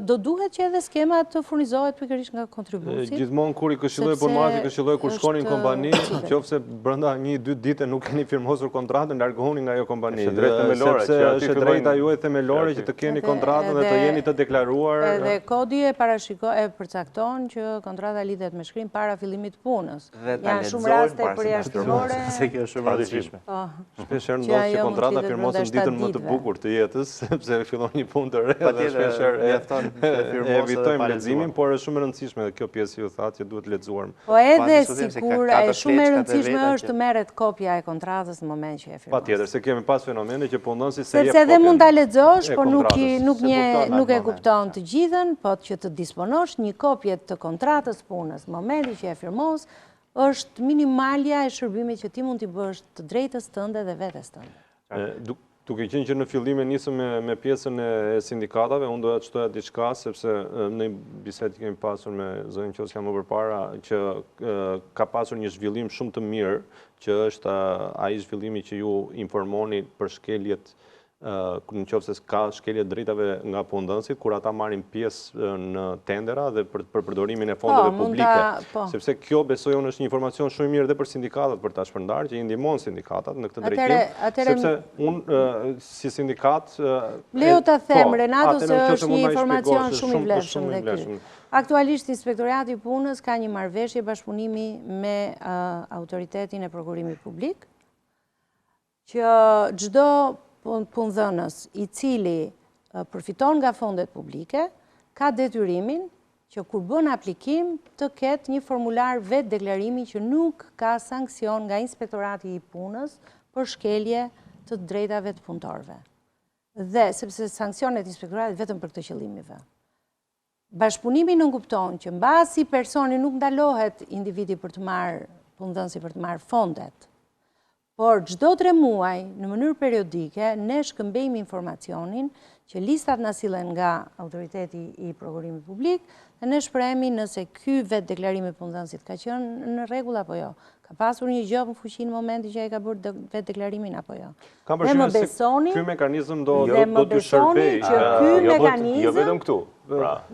[SPEAKER 2] do duhet që edhe skema të furnizohet pikërisht nga kontributit.
[SPEAKER 4] Gjithmonë kur i këshilloj punëmarrësit, këshilloj kur shkonin në kompani, qofse brenda 1-2 dite nuk keni firmosur kontratën, largohuni nga ajo kompani. Sepse është drejta juaj themelore që të keni kontratën dhe të jeni të deklaruar.
[SPEAKER 2] Edhe kodi e përcakton që kontrata lidhet me shkrim para fillimit të punës. Janë shumë raste përjashtimore.
[SPEAKER 1] Se kjo është shumë e rëndësishme.
[SPEAKER 4] Shpeshherë ndodh që kontrata firmosen ditën më të bukur të jetës, sepse fillon një punë të re dhe shpeshherë evitojmë leximin, por është shumë e rëndësishme dhe kjo pjesë ju thatë që duhet lexuar.
[SPEAKER 2] Po edhe sikur shumë e rëndësishme është të merret kopja e kontratës në moment që e firmon.
[SPEAKER 4] Patjetër, se kemi pas fenomene që punonësi se jep
[SPEAKER 2] sepse edhe mund ta lexosh, por nuk e kupton të gjithën, po që të disponosh një kopje të kontratës punës në momentin që e firmos, është minimalja e shërbimit që ti mund t'i bësh të drejtës tënde dhe vetes tënde.
[SPEAKER 4] Duke qenë që në fillim e nisëm me pjesën e sindikatave, unë doja të shtoja diçka, sepse në bisedë kemi pasur me zonën Qosja më përpara, që ka pasur një zhvillim shumë të mirë, që është ai zhvillimi që ju informoni për shkeljet, në qoftë se ka shkelje drejtave nga punëdhënësit, kur ata marrin pjesë në tendera dhe për përdorimin e fondeve publike. Sepse kjo besoj unë është një informacion shumë i mirë dhe për sindikatat për ta shpërndarë, që i ndihmon sindikatat në këtë drejtim, sepse unë si sindikat
[SPEAKER 2] leo ta them Renato se është një informacion shumë i vlefshëm dhe ky. Aktualisht Inspektorati i Punës ka një marrëveshje bashkëpunimi me autoritetin e prokurimit publik, që çdo punëdhënës i cili përfiton nga fondet publike, ka detyrimin që kur bën aplikim të ketë një formular vetë deklarimi që nuk ka sankcion nga Inspektorati i Punës për shkelje të drejtave të punëtorëve. Dhe sepse sankcionet Inspektoratit vetëm për këtë qëllimive. Bashkëpunimi nënkupton që mbasi personi nuk ndalohet individi për të marrë punëdhënësi për të marrë fondet, por çdo 3 muaj, në mënyrë periodike, ne shkëmbejmë informacionin që listat na sillen nga autoriteti i prokurimit publik dhe ne shprehemi nëse ky vetë deklarimi i punëdhënësit ka qenë në rregull apo jo. Ka pasur një gjë në fuqi në momentin që ai ka bërë vetë deklarimin apo jo.
[SPEAKER 4] Dhe më besoni, ky mekanizëm do të shërbejë
[SPEAKER 2] që ky mekanizëm
[SPEAKER 3] jo vetëm këtu.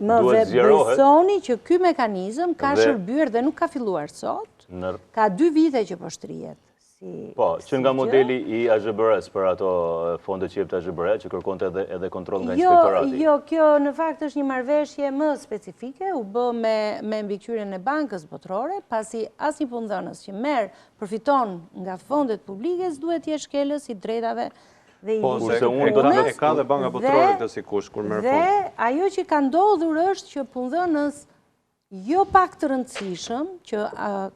[SPEAKER 2] Më besoni që ky mekanizëm ka shërbyer dhe nuk ka filluar sot. Ka 2 vite që po shtrihet.
[SPEAKER 3] Po, që nga modeli i AZBR-s për ato fondet që jep të AZBR, që kërkonte edhe kontroll nga Inspektorati.
[SPEAKER 2] Jo, kjo në fakt është një marrëveshje më specifike, u bë me mbikëqyrjen e Bankës Botërore, pasi asnjë punëdhënës që përfiton nga fondet publike s'duhet të jetë shkelës i drejtave dhe i
[SPEAKER 4] punës. E ka dhe Banka Botërore këtë sikush kur merr fond.
[SPEAKER 2] Dhe ajo që ka ndodhur është që punëdhënës jo pak të rëndësishëm, që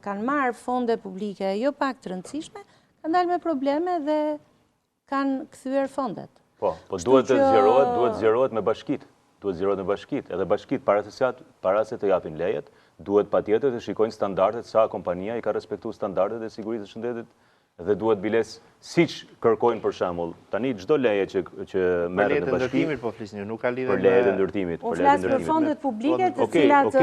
[SPEAKER 2] kanë marrë fonde publike jo pak të rëndësishme, kanë dalë me probleme dhe kanë kthyer fondet.
[SPEAKER 3] Po duhet të zgjerohet me bashkitë. Duhet zgjerohet me bashkitë. Edhe bashkitë para se të japin lejet, duhet patjetër të shikojnë standardet sa kompania i ka respektuar standardet e sigurisë së shëndetit dhe duhet biles siç kërkojnë për shembull. Tani çdo leje që merret në bashki,
[SPEAKER 1] po flisni, nuk ka lidhje
[SPEAKER 3] për lejet e ndërtimit,
[SPEAKER 2] për lejet e ndërtimit. Për fondet publike të cilat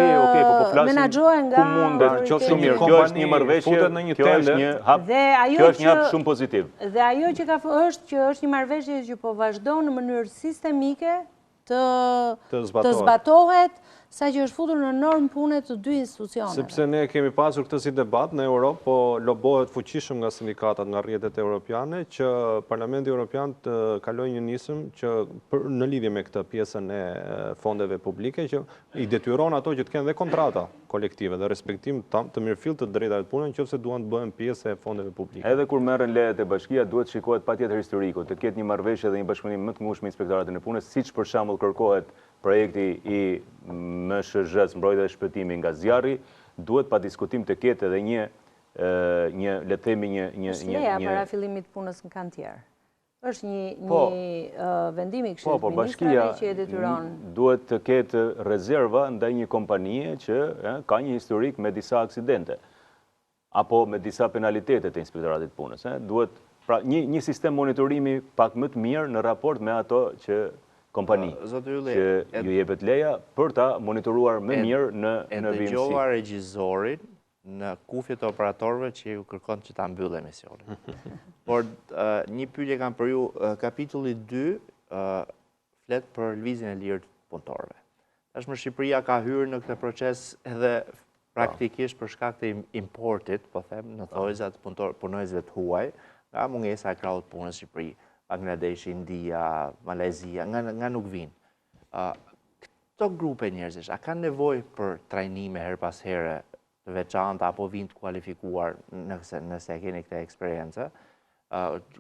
[SPEAKER 2] menaxhohen nga
[SPEAKER 3] ku mundet, qoftë mirë, kjo është një marrëveshje, kjo është një hap, kjo është një hap shumë pozitiv.
[SPEAKER 2] Dhe ajo që ka është që është një marrëveshje që po vazhdon në mënyrë sistemike të zbatohet, sa që është futur në normë pune të dy institucioneve.
[SPEAKER 4] Sepse ne kemi pasur këtë si debat në Europë, po lobohet fuqishëm nga sindikatat, nga rrjetet europiane, që Parlamenti Europian të kaloj një nisëm që në lidhje me këtë pjesën e fondeve publike, që i detyron ato që të kenë dhe kontrata kolektive dhe respektim të mirëfillt të drejtave të punës, nëse duan të bëhen pjesë e fondeve publike.
[SPEAKER 3] Edhe kur merren lejet e bashkia, duhet shikohet patjetër historiku, të ketë një marrëveshje dhe një bashkëpunim më të ngushtë me Inspektoratin e Punës, siç për shembull kërkohet projekti i MSHZ-s, mbrojtja dhe shpëtimi nga zjarri, duhet pa diskutim të ketë edhe një le të themi një
[SPEAKER 2] leja para fillimit punës në kantier. Është një vendim i Këshillit Ministrave që e detyron.
[SPEAKER 3] Duhet të ketë rezerva ndaj një kompanie që ka një historik me disa aksidente apo me disa penalitete të Inspektoratit të Punës. Duhet pra një sistem monitorimi pak më të mirë në raport me ato që kompani që ju jepet leja për ta monitoruar më mirë në VMC.
[SPEAKER 1] E dëgjova regjizorin në kufjet e operatorëve që ju kërkon që ta mbyllë emisionin. Por një pyetje kam për ju, kapitulli 2 flet për lëvizjen e lirë të punëtorëve. Tashmë Shqipëria ka hyrë në këtë proces edhe praktikisht për shkak të importit, po them, në thojzat punonjësve të huaj, nga mungesa e krahut punës në Shqipëri. Bangladesh, India, Malezia, nga nuk vinë. Këto grupe njerëzish, a kanë nevojë për trajnime her pas here të veçanta apo vinë të kualifikuar nëse keni këtë eksperiencë,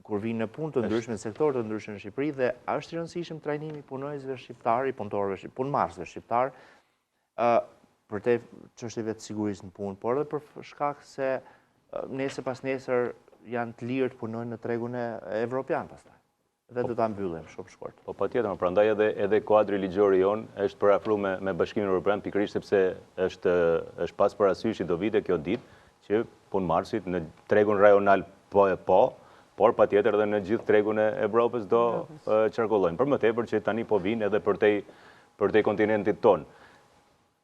[SPEAKER 1] kur vinë në punë të ndryshme, në sektor të ndryshme në Shqipëri, dhe a është i rëndësishëm trajnimi punonjësve shqiptar, i punëtorëve, punëmarrësve shqiptar, për te çështjeve të sigurisë në punë, por edhe për shkak se nesër pas nesër janë të lirë të punojnë në tregun e evropian pastaj. Dhe do ta mbyllim shumë shkurt.
[SPEAKER 3] Po patjetër, prandaj edhe kuadri ligjor i jon është parafruar me Bashkimin Evropian pikërisht sepse është pas parasysh do vite kjo ditë që punëmarrësit në tregun rajonal por patjetër edhe në gjithë tregun e Evropës do qarkullojnë. Për më tepër që tani po vinë edhe për te kontinentit ton.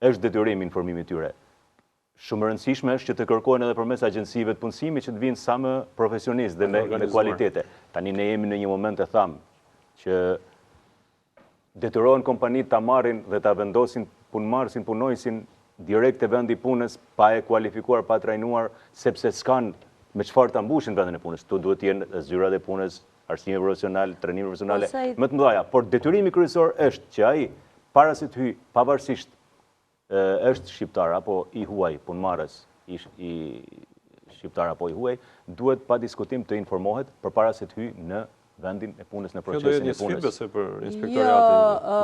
[SPEAKER 3] Është detyrim informimi tyre. Shumë rëndësishme është që të kërkojnë edhe përmes agjensive të punësimit që të vinë sa më profesionistë dhe me kualitete. Tani ne jemi në një moment e thamë që detyrohen kompanitë ta marrin dhe ta vendosin punëmarrësin, punojësin direkt e vendi punës pa e kualifikuar, pa trajnuar, sepse s'kan me çfarë ta mbushin vendin e punës. Tu duhet të jenë zyrat e punës, arsimimi profesional, trajnimi profesionale më të mëdha. Por detyrimi kryesor është që ai para se të hyjë, pavarësisht është shqiptar apo i huaj, punëmarrës i shqiptar apo i huaj, duhet pa diskutim të informohet përpara se të hyjë në vendin e punës, në procesin e punës.
[SPEAKER 4] Kjo do jetë një sfidë se për inspektoriatin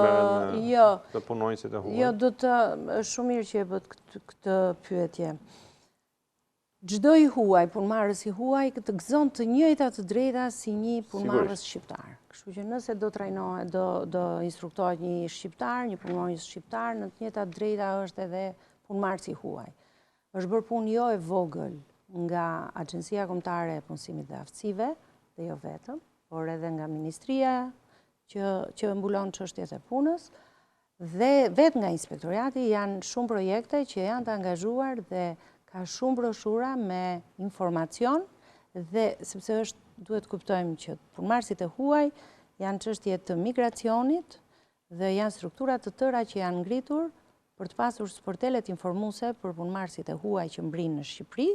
[SPEAKER 4] merren me punonjësit e huaj.
[SPEAKER 2] Jo, është shumë mirë që e bët këtë pyetje. Çdo i huaj, punëmarrës i huaj, të gëzon të njëjtat të drejta si një punëmarrës shqiptar. Kështu që nëse do trajnohet, do instruktohet një shqiptar, një punonjës shqiptar, në të njëjtat drejta është edhe punëmarrësi i huaj. Është bërë punë jo e vogël nga Agjencia Kombëtare e Punësimit dhe Aftësive, dhe jo vetëm, por edhe nga Ministria që mbulon çështjet e punës, dhe vetë nga Inspektoriati janë shumë projekte që janë të angazhuar dhe ka shumë broshura me informacion, dhe sepse duhet kuptojmë që punëmarrësit e huaj janë çështje të migracionit dhe janë struktura të tëra që janë ngritur për të pasur sportelet informuese për punëmarrësit e huaj që mbrin në Shqipëri,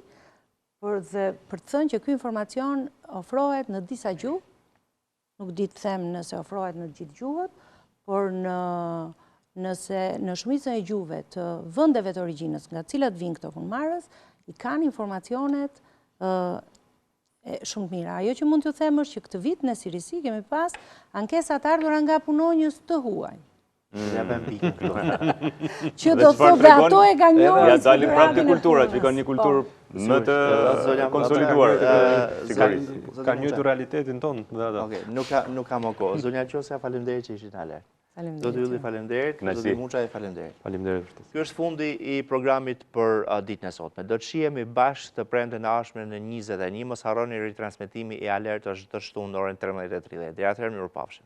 [SPEAKER 2] dhe për të thënë që ky informacion ofrohet në disa gjuhë, nuk di të them nëse ofrohet në gjithë gjuhët, por në shumicën e gjuhëve të vendeve të origjinës nga cilat vijnë këto punëmarrës, i kanë informacionet shumë të mira. Ajo që mund t'ju them është që këtë vit në Sirisi kemi pas ankesa të ardhura nga punonjës të huaj. Që do të thotë dhe ato e kanë njohur.
[SPEAKER 3] Ja dalin prapë te kultura, që kanë një kulturë më të konsoliduar.
[SPEAKER 4] Ka njëjtur realitetin tonë.
[SPEAKER 1] Okej, nuk kam kohë. Zonja Qosa, faleminderit që ishit në alertë. Do të ylli faleminderit, do të Muçaj faleminderit.
[SPEAKER 4] Faleminderit.
[SPEAKER 1] Ky është fundi i programit për ditën e sotme. Do të shihemi bashkë të premten e ardhshme në 21. Mos harroni ritransmetimi i alertë është të shtunë në orën 13:30. Deri atëherë mirupafshim.